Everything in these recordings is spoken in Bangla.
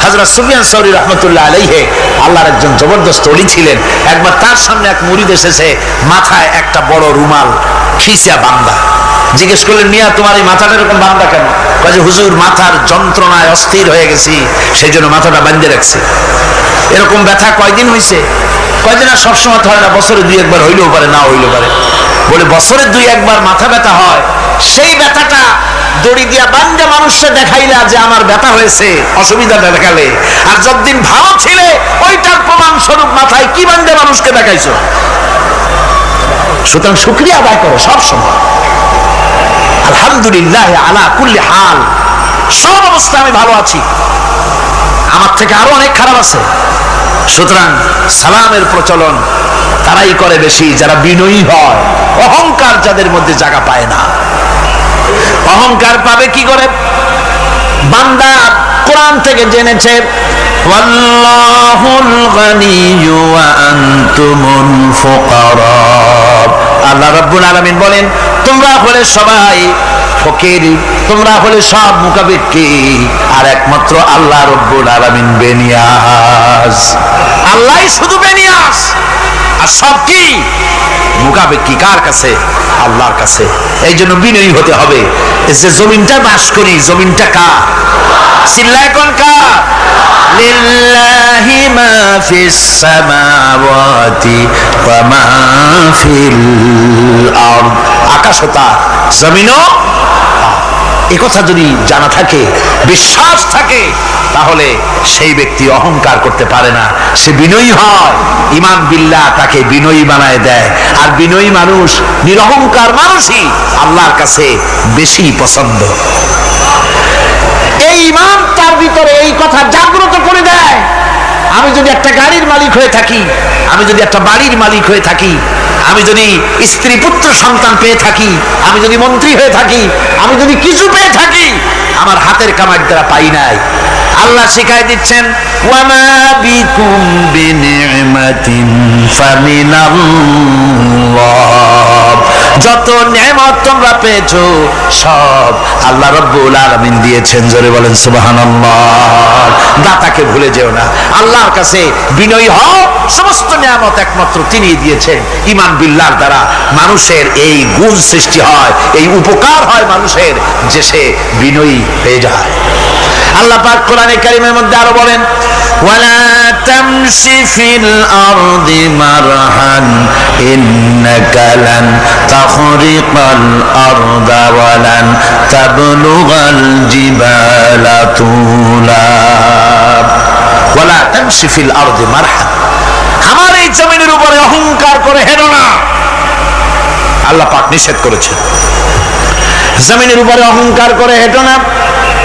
হযরত সুফিয়ান সাউরি রাহমাতুল্লাহ আলাইহি আল্লাহর একজন জবরদস্ত ওলি ছিলেন। একবার তার সামনে এক মুরিদ এসেছে, মাথায় একটা বড় রুমাল খিসা বাঁধা। জিজ্ঞেস করলেন, মিয়া তোমার এই মাথাটা এরকম বাঁধা কেন? কয়, হুজুর মাথার যন্ত্রণায় অস্থির হয়ে গেছি, সেই জন্য মাথাটা বাঁধে রাখছি। এরকম ব্যথা কয়দিন হয়েছে? কয়দিন? আর সবসময় হয় না, বছরে 2-1 হইলেও পারে, না হইলেও পারে। বলে বছরে 2-1 মাথা ব্যথা হয়, সেই ব্যথাটা দড়ি দিয়া বান্ধা মানুষকে দেখাইলা যে আমার ব্যথা হয়েছে, অসুবিধাটা দেখালে, আর যতদিন ভালো ছিলে ওইটার প্রমাণ স্বরূপ মাথায় কি বান্ধা মানুষকে দেখাইছো। সুতরাং শুকরিয়া আদায় করো সব সময়। আলহামদুলিল্লাহ আলা কুল্লি হাল, সব অবস্থা আমি ভালো আছি, আমার থেকে আরো অনেক খারাপ আছে। সুতরাং সালামের প্রচলন তারাই করে বেশি যারা বিনয়ী হয়। অহংকার যাদের মধ্যে জায়গা পায় না। অহংকার পাবে কি করে? বান্দা কোরআন থেকে জেনেছে, ওয়াল্লাহুল গানিয়্যু ওয়া আনতুমুল ফুকারা। আল্লাহ রাব্বুল আলামিন বলেন, তোমরা হলে সবাই ফকির, তোমরা হলে সব মুকাবিক্কি, আর একমাত্র আল্লাহ রাব্বুল আলামিন বেনিয়াজ। আল্লাহই শুধু বেনিয়াজ, আর সব কি মুকাবিক্কি কার কাছে? আল্লাহর কাছে। এই জন্য বিনয়ী হতে হবে। এই যে জমিনটা বাস করি, জমিনটা কার? চিল্লায় কোন কার? লিল্লাহি মা ফিস সামাওয়াতি ওয়া মা ফিল আরদ। আকাশ ও তার, জমিনও। এই কথা যদি জানা থাকে, বিশ্বাস থাকে, তাহলে সেই ব্যক্তি অহংকার করতে পারে না, সে বিনয়ী হয়। ঈমান বিল্লাহ তাকে বিনয়ী বানায় দেয়। আর বিনয়ী মানুষ, নিরহংকার মানুষই আল্লাহর কাছে বেশি পছন্দ। এই ঈমান তার ভিতরে এই কথা জাগ্রত করে দেয়। আমি যদি একটা গাড়ির মালিক হয়ে থাকি, আমি যদি একটা বাড়ির মালিক হয়ে থাকি, আমি যদি স্ত্রী পুত্র সন্তান পেয়ে থাকি, আমি যদি মন্ত্রী হয়ে থাকি, আমি যদি কিছু পেয়ে থাকি, আমার হাতের কামাই দ্বারা পাই নাই। আল্লাহ শিখাই দিচ্ছেন, ওয়ামা বিকুম বিনিমাতিন ফামিনাল্লাহ। যত নেয়ামত তোমরা পেয়েছো সব আল্লাহ রাব্বুল আলামিন দিয়েছেন। জোরে বলেন সুবহানাল্লাহ। দাতাকে ভুলে যেও না, আল্লাহর কাছে বিনয়ী হও। সমস্ত নিয়ামত একমাত্র তিনি দিয়েছেন। ঈমান বিল্লাহর দ্বারা মানুষের এই গুণ সৃষ্টি হয়, এই উপকার হয় মানুষের, যে সে বিনয়ী হয়ে যায়। আল্লাহ পাক কোরআনে কারীমের মধ্যে আরো বলেন, ওয়ালা তামশি ফিল আরদি মারহান ইন্নাকা লান তাখরিকাল আরদা ওয়ালান তাবলুগাল জিবালা তুলা। ওয়ালা তামশি ফিল আরদি মারহান, আমার এই জমিনের উপরে অহংকার করে হেঁটো না। আল্লাহ পাক নিষেধ করেছেন, জমিনের উপরে অহংকার করে হেঁটো না।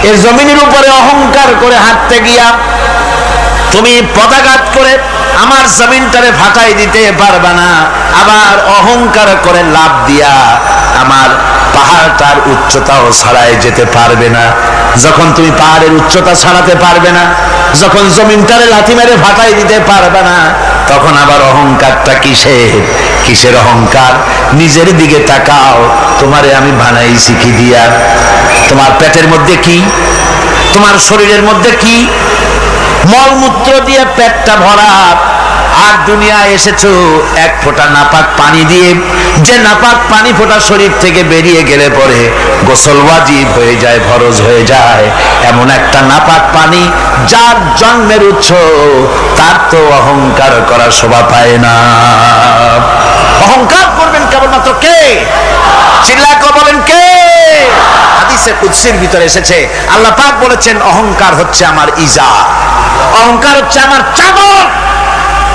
এই জমিনের উপরে অহংকার করে হাঁটতে গিয়া তুমি পদাঘাত করে আমার জমিনটারে ফাটাই দিতে পারবে না। আবার অহংকার করে লাভ দিয়া আমার পাহাড়টার উচ্চতাও ছাড়াই যেতে পারবে না। যখন তুমি পাহাড়ের উচ্চতা ছাড়াতে পারবে না, যখন জমিনটারে লাথি মেরে ফাটাই দিতে পারবে না, তখন আবার অহংকারটা কিসের? কিসের অহংকার? নিজের দিকে তাকাও, তোমারে আমি বানাইছি কি দিয়া? তোমার পেটের মধ্যে কি? তোমার শরীরের মধ্যে কি? মলমূত্র দিয়ে পেটটা ভরা, আর দুনিয়ায় এসেছো এক ফোঁটা নাপাক পানি দিয়ে। যে নাপাক পানি ফোঁটা শরীর থেকে বেরিয়ে গেলে পরে গোসল ওয়াজিব হয়ে যায়, ফরজ হয়ে যায়। এমন একটা নাপাক পানি যার জন্মের উৎস, তার তো অহংকার করার শোভা পায় না। অহংকার করবেন কেবলমাত্র কে? চিল্লায় বলেন কে? হাদিসে কুদসির ভিতরে এসেছে, আল্লাহ পাক বলেছেন, অহংকার হচ্ছে আমার ইজা, অহংকার হচ্ছে আমার চাদর।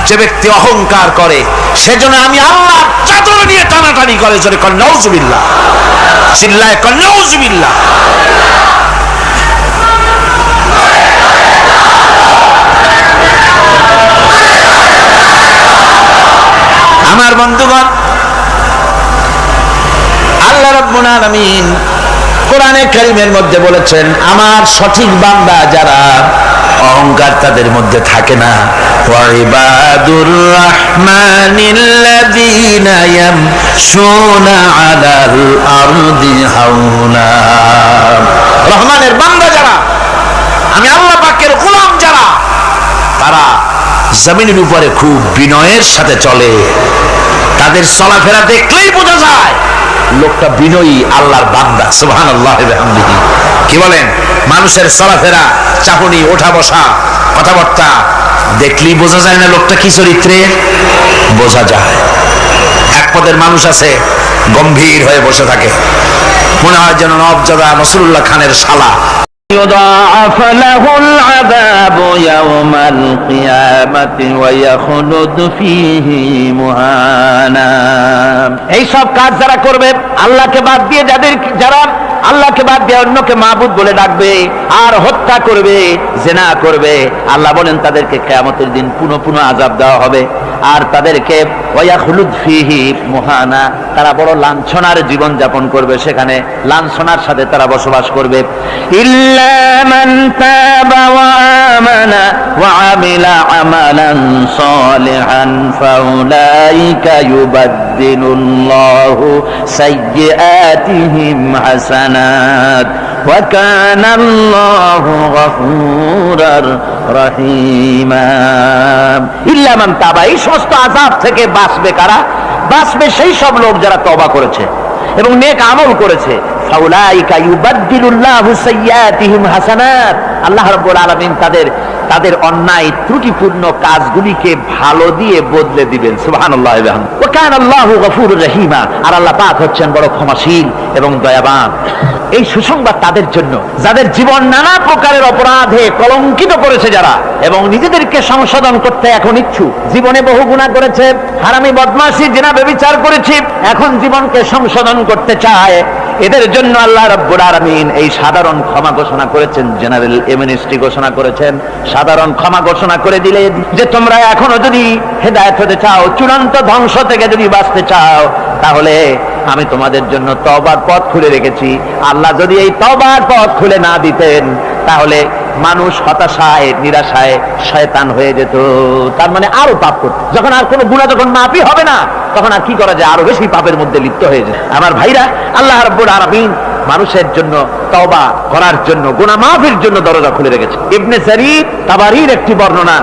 যে ব্যক্তি অহংকার করে সেজন্য আমি আল্লাহ চাদর নিয়ে টানাটানি করে। জোরে কর নাউজুবিল্লাহ, চিল্লায় কর নাউজুবিল্লাহ। আমার বন্ধুগণ, আল্লাহ রাব্বুল আলামিন কোরআনে কারীমের মধ্যে বলেছেন, আমার সঠিক বান্দা যারা, অহংকার তাদের মধ্যে থাকে না। ওয়াইবাদুর রাহমানিল্লাযীনা ইয়ামশুনা আলাল আরদি হাওনা। রহমানের বান্দা যারা, আমি আল্লাহ পাকের গোলাম যারা, জমিনের উপরে খুব বিনয়ের সাথে চলে, তাদের চলাফেরা দেখলেই বোঝা যায় লোকটা বিনয়ী, আল্লাহর বান্দা। সুবহানাল্লাহি ওয়া বিহামদিহি। কি বলেন? মানুষের চলাফেরা, চাহনি, ওঠা বসা, কথাবার্তা দেখলেই বোঝা যায় না লোকটা কি চরিত্রের? বোঝা যায়। এক পদের মানুষ আছে গম্ভীর হয়ে বসে থাকে, মনে হয় যেন নবজাদা নসরুল্লাহ খানের শালা। يضاعف له العذاب يوم القيامة ويخلد فيه مهانا। এই সব কাজ যারা করবে, আল্লাহকে বাদ দিয়ে যারা আল্লাহকে বাদ দিয়ে অন্যকে মাবুদ বলে ডাকবে আর হত্যা করবে, জিনা করবে, আল্লাহ বলেন তাদেরকে কিয়ামতের দিন পুনঃ পুনঃ আযাব দেওয়া হবে। আর তাদেরকে ওয়ায়াখলুদ ফিহি মুহানা, তারা বড় লাঞ্ছনার জীবন যাপন করবে, সেখানে লাঞ্ছনার সাথে তারা বসবাস করবে। ইল্লা মান তাবা ওয়া আমানা ওয়া আমিলা আমালান সালিহান ফাউলাইকা ইউবাদদিলুল্লাহু সাইয়্যাতিহিম হাসানাত ওয়া কানা আল্লাহু গফুরার রহিমা। ইল্লা মান তাবা, এই সমস্ত আযাব থেকে বাঁচবে কারা? বাঁচবে সেই সব লোক যারা তওবা করেছে এবং নেক আমল করেছে। ফাউলাইকা ইউবাদদিলুল্লাহু সাইয়্যাতিহিম হাসানাত, আল্লাহ রাব্বুল আলামিন তাদের অন্যায় ত্রুটিপূর্ণ কাজগুলিকে ভালো দিয়ে বদলে দিবেন। সুবহানাল্লাহি ওয়া বিহামদিহি। ওয়া কানা আল্লাহু গফুরুর রহিমা, আর আল্লাহ পাক হচ্ছেন বড় ক্ষমাশীল এবং দয়াবান। এই সুসংবাদ তাদের জন্য যাদের জীবন নানা প্রকারের অপরাধে কলঙ্কিত করেছে যারা, এবং নিজেদেরকে সংশোধন করতে এখন ইচ্ছুক। জীবনে বহু গুনাহ করেছে, হারামি, বদমাশি, জিনা, ব্যভিচার করেছে, এখন জীবনকে সংশোধন করতে চায়। এদের জন্য আল্লাহ রাব্বুল আলামিন এই সাধারণ ক্ষমা ঘোষণা করেছেন, জেনারেল এমনেস্টি ঘোষণা করেছেন। সাধারণ ক্ষমা ঘোষণা করে দিলেন যে তোমরা এখনো যদি হেদায়েত হতে চাও, চূড়ান্ত ধ্বংস থেকে যদি বাঁচতে চাও, তাহলে আমি তোমাদের জন্য তওবার পথ খুলে রেখেছি। আল্লাহ যদি এই তওবার পথ খুলে না দিতেন, তাহলে মানুষ হতাশায়, নিরাশায় শয়তান হয়ে যেত। তার মানে আরো পাপ করত। যখন আর কোনো গুনাহ যখন মাফই হবে না, তখন আর কি করা যায়? আরো বেশি পাপের মধ্যে লিপ্ত হয়ে যায়। আমার ভাইরা, আল্লাহ রাব্বুল আলামিন মানুষের জন্য তওবা করার জন্য, গুনাহ মাফের জন্য দরজা খুলে রেখেছে। ইবনে জারীর তাবারীর একটি বর্ণনা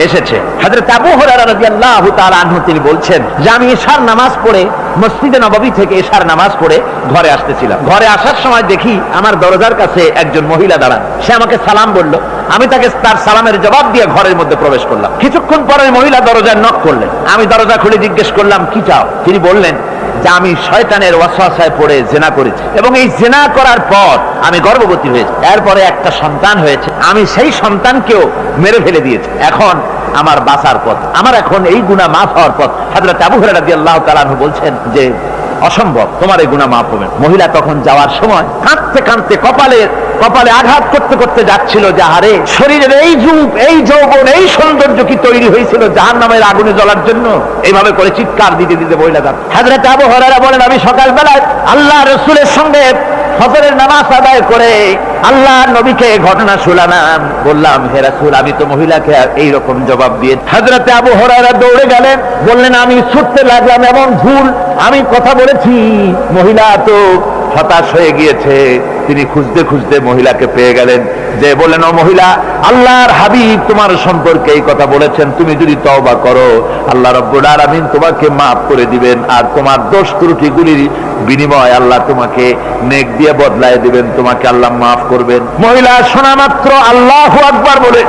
এসেছে, হযরত আবু হুরায়রা রাদিয়াল্লাহু তাআলা আনহু তিনি বলছেন যে আমি ইশার নামাজ পড়ে মসজিদে নববী থেকে ইশার নামাজ পড়ে ঘরে আসতেছিলাম। ঘরে আসার সময় দেখি আমার দরজার কাছে একজন মহিলা দাঁড়ান। সে আমাকে সালাম বলল, আমি তাকে তার সালামের জবাব দিয়ে ঘরের মধ্যে প্রবেশ করলাম। কিছুক্ষণ পরে মহিলা দরজায় নক করলেন। আমি দরজা খুলে জিজ্ঞেস করলাম কি চাও? তিনি বললেন যে আমি শয়তানের ওয়াসওয়াসায় পড়ে জিনা করেছি এবং এই জিনা করার পর আমি গর্ভবতী হয়েছি, এরপরে একটা সন্তান হয়েছে, আমি সেই সন্তানকেও মেরে ফেলে দিয়েছি। এখন আমার বাঁচার পথ, আমার এখন এই গুনাহ মাফ হওয়ার পথ। হযরত আবু হুরায়রা রাদিয়াল্লাহু তাআলা আনহু বলছেন যে অসম্ভব, তোমার এই গুনাহ মাফ হবে না। মহিলা তখন যাওয়ার সময় কাঁদতে কাঁদতে কপালে আঘাত করতে করতে যাচ্ছিল যে আরে শরীরের এই রূপ, এই যৌবন, এই সৌন্দর্য কি তৈরি হয়েছিল জাহান্নামের আগুনে জ্বলার জন্য? এইভাবে করে চিৎকার দিতে দিতে মহিলা যান। হযরত আবু হুরায়রা বলেন আমি সকালবেলায় আল্লাহ রাসূলের সঙ্গে ফজরের নামাজ আদায় করে আল্লাহর নবীকে ঘটনা শোনালাম। বললাম হে রাসূল, আমি তো মহিলাকে এইরকম জবাব দিয়ে। হযরত আবু হুরায়রা দৌড়ে গেলেন, বললেন আমি ছুটতে লাগলাম এবং ভুল আমি কথা বলেছি। মহিলা তো হতাশ হয়ে গিয়েছে। তিনি খুঁজতে খুঁজতে মহিলাকে পেয়ে গেলেন, যে বললেন ও মহিলা, আল্লাহর হাবিব তোমার সম্পর্কে এই কথা বলেছেন, তুমি যদি তওবা করো আল্লাহ রাব্বুল আলামিন তোমাকে মাফ করে দিবেন, আর তোমার দোষ ত্রুটিগুলির বিনিময় আল্লাহ তোমাকে নেক দিয়ে বদলায় দিবেন, তোমাকে আল্লাহ মাফ করবেন। মহিলা শোনা মাত্র আল্লাহু আকবার বলে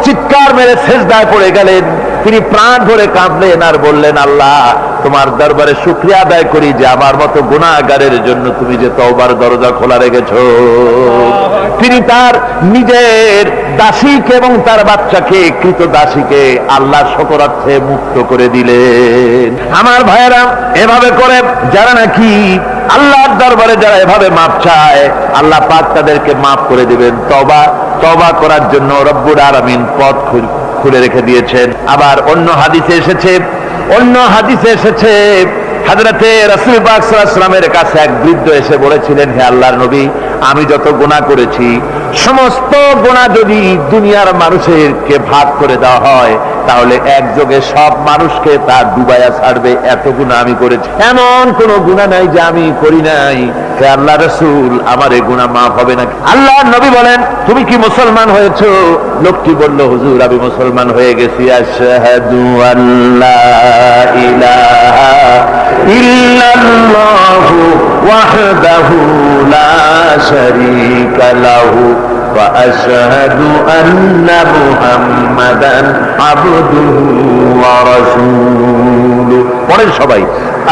চিৎকার মেরে সিজদায় পড়ে গেলেন। তিনি প্রাণ ভরে কাঁদলেন আর বললেন আল্লাহ তোমার দরবারে শুকরিয়া আদায় করি যে আমার মতো গুনাহগারের জন্য তুমি যে তওবার দরজা খোলা রেখেছো। তিনি তার নিজের দাসীকে এবং তার বাচ্চাকে, কৃত দাসীকে আল্লাহ শকরার্থে মুক্ত করে দিলেন। আমার ভাইয়েরা, এভাবে করে যারা নাকি আল্লাহর দরবারে যারা এভাবে মাপ চায়, আল্লাহ পাক তাদেরকে মাফ করে দিবেন। তওবা করার জন্য রব্বুল আলামিন পথ খুলে রেখে দিয়েছেন। আবার অন্য হাদিসে এসেছে হযরতে রাসূল পাক সাল্লাল্লাহু আলাইহি ওয়াসাল্লামের কাছে এক বৃদ্ধ এসে বলেছিলেন, হে আল্লাহর নবী, আমি যত গুনাহ করেছি সমস্ত গুনাহ যদি দুনিয়ার মানুষকে ভাগ করে দেওয়া হয় তাহলে একযোগে সব মানুষকে তা ডুবাইয়া ছাড়বে, এত গুনাহ আমি করেছি। এমন কোন গুনাহ নাই যে আমি করি নাই। হে আল্লাহ রাসূল, আমার এই গুনাহ মাফ হবে নাকি? আল্লাহর নবী বলেন, তুমি কি মুসলমান হয়েছো? লোকটি বলল, হুজুর আমি মুসলমান হয়ে গেছি। আশহাদু আল্লা ইলাহা ইল্লাল্লাহু ওয়াহদাহু লা শারীকা লাহু ওয়া আশহাদু আন্না মুহাম্মাদান আবদুহু ওয়া রাসূলুহু। পড়েন সবাই,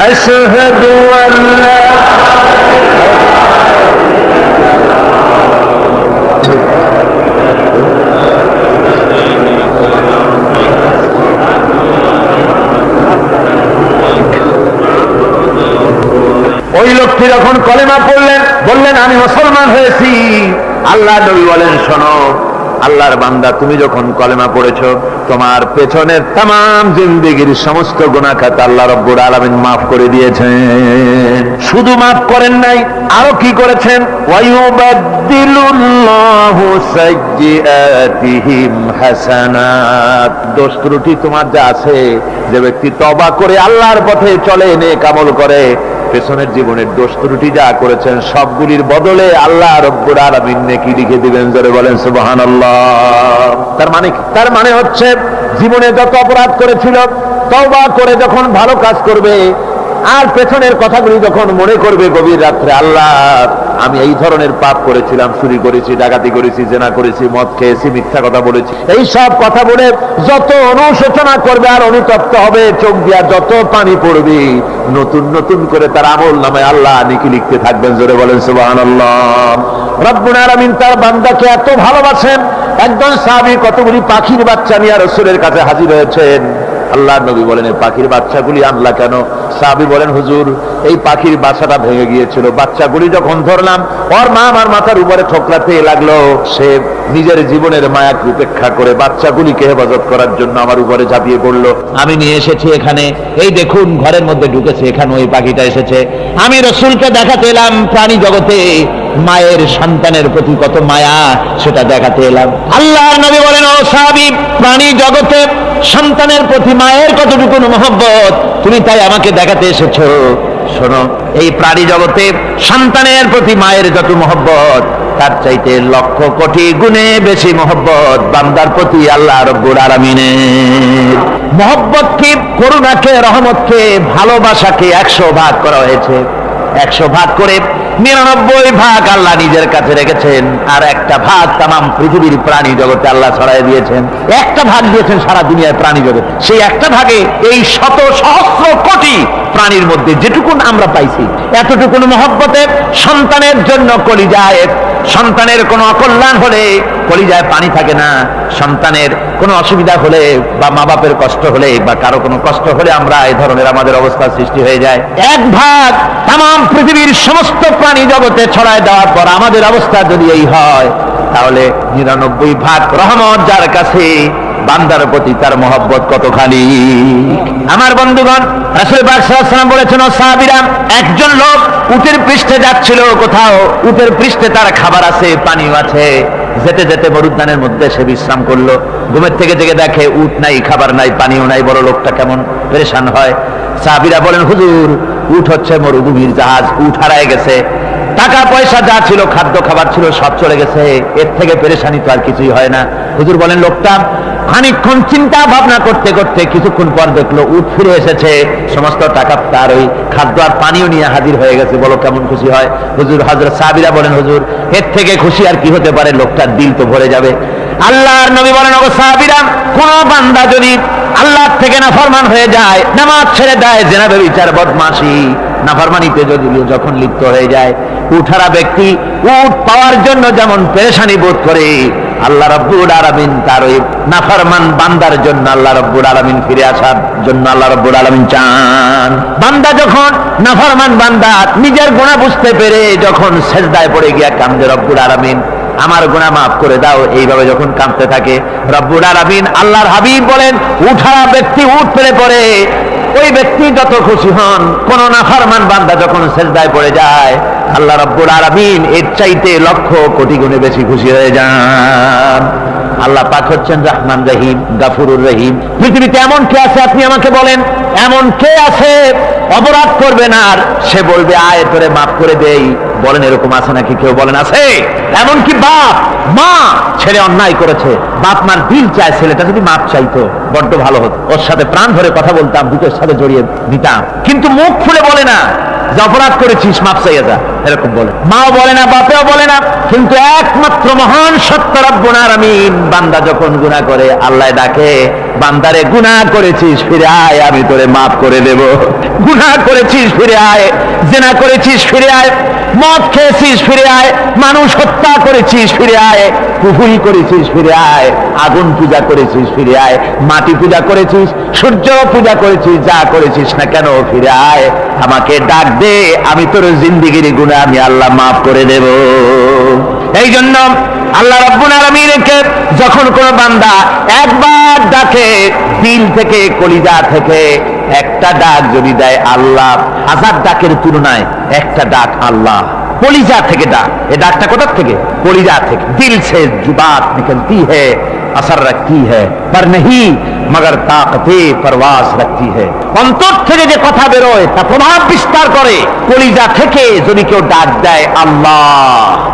আশহাদু আল্লা ওই লোকটি যখন কলেমা পড়লেন, বললেন আমি মুসলমান হয়েছি। আল্লাহ নবী বলেন, শোনো আল্লাহর বান্দা, তুমি যখন কলেমা পড়েছো, তোমার পেছনের তামাম জিন্দেগির সমস্ত গুনাহ খাতা আল্লাহ রাব্বুল আলামিন মাফ করে দিয়েছেন। শুধু মাফ করেন নাই, আরো কি করেছেন? ওয়ায়ুবাদদিলুল্লাহু সাইয়্যাতিহিম হাসানাত। দোষ ত্রুটি তোমার যা আছে, যে ব্যক্তি তওবা করে আল্লাহর পথে চলে, নেক আমল করে, পেছনের জীবনের দোষ ত্রুটি যা করেছেন সবগুলির বদলে আল্লাহ রাব্বুল আলামিন নেকি লিখে দিবেন। জোরে বলেন সুবহানাল্লাহ। তার মানে হচ্ছে, জীবনে যত অপরাধ করেছিল, তওবা করে যখন ভালো কাজ করবে, আর পেছনের কথাগুলি যখন মনে করবে গভীর রাত্রে, আল্লাহ আমি এই ধরনের পাপ করেছিলাম, চুরি করেছি, ডাকাতি করেছি, জেনা করেছি, মদ খেয়েছি, মিথ্যা কথা বলেছি, এই সব কথা বলে যত অনুশোচনা করবে আর অনুতপ্ত হবে, চোখ দিয়া যত পানি পড়বে, নতুন নতুন করে তার আমল নামে আল্লাহ নেকি লিখতে থাকবেন। জোরে বলেন সুবহানাল্লাহ। রব্বুল আলামিন তার বান্দাকে এত ভালোবাসেন, একজন সাহাবী কতগুলি পাখির বাচ্চা নিয়ে রাসূলের কাছে হাজির হয়েছেন। আল্লাহর নবী বলেন, এই পাখির বাচ্চাগুলি আনলা কেন? সাহাবী বলেন, হুজুর এই পাখির বাসাটা ভেঙে গিয়েছিল, বাচ্চাগুলি যখন ধরলাম, ওর মা আমার মাথার উপরে ঠোকরাতে লাগলো, সে নিজের জীবনের মায়াকে উপেক্ষা করে বাচ্চাগুলিকে হেফাজত করার জন্য আমার উপরে ঝাঁপিয়ে পড়লো। আমি নিয়ে এসেছি এখানে, এই দেখুন ঘরের মধ্যে ঢুকেছে, এখানে ওই পাখিটা এসেছে। আমি রাসূলকে দেখাতে এলাম প্রাণী জগতে মায়ের সন্তানের প্রতি কত মায়া, সেটা দেখাতে এলাম। আল্লাহর নবী বলেন, ও সাহাবী, প্রাণী জগতে সন্তানের প্রতি মায়ের কতটুকু মহব্বত তুমি তাই আমাকে দেখাতে এসেছো। শোনো, এই প্রাণী জগতে সন্তানের প্রতি মায়ের যত মহব্বত, তার চাইতে লক্ষ কোটি গুণে বেশি মহব্বত বান্দার প্রতি আল্লাহ রাব্বুল আলামিনের। মহব্বতকে, করুণাকে, রহমতকে, ভালোবাসাকে 100 ভাগ করা হয়েছে। 100 ভাগ করে 99 ভাগ আল্লাহ নিজের কাছে রেখেছেন, আর একটা ভাগ তামাম পৃথিবীর প্রাণী জগতে আল্লাহ ছড়াই দিয়েছেন। একটা ভাগ দিয়েছেন সারা দুনিয়ার প্রাণী জগৎ। সেই একটা ভাগে এই শত সহস্র কোটি প্রাণীর মধ্যে যেটুকুন আমরা পাইছি, এতটুকুন মহব্বতে সন্তানের জন্য কলিজায়, সন্তানের কোনো অকল্যাণ হলে কলিজায় পানি থাকে না, সন্তানের কোনো অসুবিধা হলে বা মা বাপের কষ্ট হলে বা কারো কোনো কষ্ট হলে আমরা এই ধরনের আমাদের অবস্থা সৃষ্টি হয়ে যায়। এক ভাগ তামাম পৃথিবীর সমস্ত প্রাণী জগতে ছড়ায় দেওয়ার পর আমাদের অবস্থা যদি এই হয়, তাহলে 99 ভাগ রহমত যার কাছে, বান্দার প্রতি তার মহব্বত কতখানি। আমার বন্ধুগণ, রাসূল পাক সাল্লাল্লাহু আলাইহি ওয়াসাল্লাম বলেছেন, ও সাহাবীরা, একজন লোক উটের পৃষ্ঠে যাচ্ছিল কোথাও, উটের পৃষ্ঠে তার খাবার আছে, পানিও আছে, যেতে যেতে মরুদ্যানের মধ্যে সে বিশ্রাম করলো। ঘুমের থেকে জেগে দেখে উট নাই, খাবার নাই, পানিও নাই। বড় লোকটা কেমন পেরেশান হয়। সাহাবীরা বলেন, হুজুর উট হচ্ছে মরুভূমির জাহাজ, উট হারায় গেছে, টাকা পয়সা যা ছিল, খাদ্য খাবার ছিল, সব চলে গেছে, এর থেকে পেরেশানি তো আর কিছুই হয় না। হুজুর বলেন, লোকটা খানিকক্ষণ চিন্তা ভাবনা করতে করতে কিছুক্ষণ পর দেখলো উট ফিরে এসেছে, সমস্ত টাকা তার ওই খাদ্য আর পানিও নিয়ে হাজির হয়ে গেছে। বলো কেমন খুশি হয়? হুজুর, হযরত সাহাবীরা বলেন, হুজুর এর থেকে খুশি আর কি হতে পারে? লোকটার দিল তো ভরে যাবে। আল্লাহর নবী বলেন, ও সাহাবীরা, কোন বান্দা যদি আল্লাহর থেকে নাফরমান হয়ে যায়, নামাজ ছেড়ে দেয়, জিনা ব্যভিচার বদমাশি নাফরমানিতে যদি যখন লিপ্ত হয়ে যায়, উঠারা ব্যক্তি উট পাওয়ার জন্য যেমন পেরেশানি বোধ করে, আল্লাহ রাব্বুল আলামিন তার ওই নাফরমান বান্দার জন্য, আল্লাহ রাব্বুল আলামিন ফিরে আসার জন্য আল্লাহ রাব্বুল আলামিন চান। বান্দা যখন, নাফরমান বান্দা নিজের গুনাহ বুঝতে পেরে যখন সেজদায় পড়ে গিয়া কান্দে, রব্বুল আলামিন আমার গুনাহ মাফ করে দাও, এইভাবে যখন কাঁদতে থাকে, রব্বুল আলামিন আল্লাহর হাবিব বলেন, উঠারা ব্যক্তি উঠ ফেলে পড়ে, ওই ব্যক্তি যত খুশি হন। কোন নাফরমান বান্দা যখন সেজদায় পড়ে যায়, আল্লাহ রাব্বুল আলামিন এর চাইতে লক্ষ কোটি গুণে বেশি খুশি হয়ে যান। আল্লাহ পাক হচ্ছেন রহমান রহিম, গাফুরুর রহিম। পৃথিবীতে এমন কে আছে, আপনি আমাকে বলেন, এমন কে আছে অপরাধ করবে না আর সে বলবে আয় তোরে মাফ করে দেই, বলেন এরকম আছে নাকি? কেউ বলেন আছে? এমনকি বাপ মা, ছেলে অন্যায় করেছে, বাপ মার দিল চায় ছেলেটা যদি মাপ চাইতো বড্ড ভালো হতো, ওর সাথে প্রাণ ভরে কথা বলতাম, বুকের সাথে জড়িয়ে নিতাম, কিন্তু মুখ খুলে বলে না যে অপরাধ করেছিস মাপ চাইয়া যা, এরকম বলে। মাও বলে না, বাপেও বলে না, কিন্তু একমাত্র মহান সত্য রব্বুল আলামিন বান্দা যখন গুনাহ করে আল্লাহ ডাকে, বান্দারে গুনাহ করেছিস ফিরে আয়, আমি তোরে মাফ করে দেব। গুনাহ করেছিস ফিরে আয়, জিনা করেছিস ফিরে আয়, মদ খেয়েছিস ফিরে আয়, মানুষ হত্যা করেছিস ফিরে আয়, কুফরি করেছিস ফিরে আয়, আগুন পূজা করেছিস ফিরে আয়, মাটি পূজা করেছিস, সূর্য পূজা করেছিস, যা করেছিস না কেন ফিরে আয়, আমাকে ডাক দে, আমি তোর জিন্দেগির গুনাহ আমি আল্লাহ মাফ করে দেব। এই জন্য আল্লাহ রাব্বুল আলামিনকে যখন কোন বান্দা একবার ডাকে, দিল থেকে কলিজা থেকে একটা ডাক যদি দেয় আল্লাহ, হাজার ডাকের তুলনায় একটা ডাক আল্লাহ, কলিজা থেকে ডাক। এই ডাকটা কোথা থেকে? কলিজা থেকে। দিল से जो बात निकलती है असर रखती है पर नहीं मगर ताकते परवास रखती है। অন্তর থেকে যে কথা বেরোয় তা প্রভাব বিস্তার করে। কলিজা থেকে যদি কেউ ডাক দেয় আল্লাহ,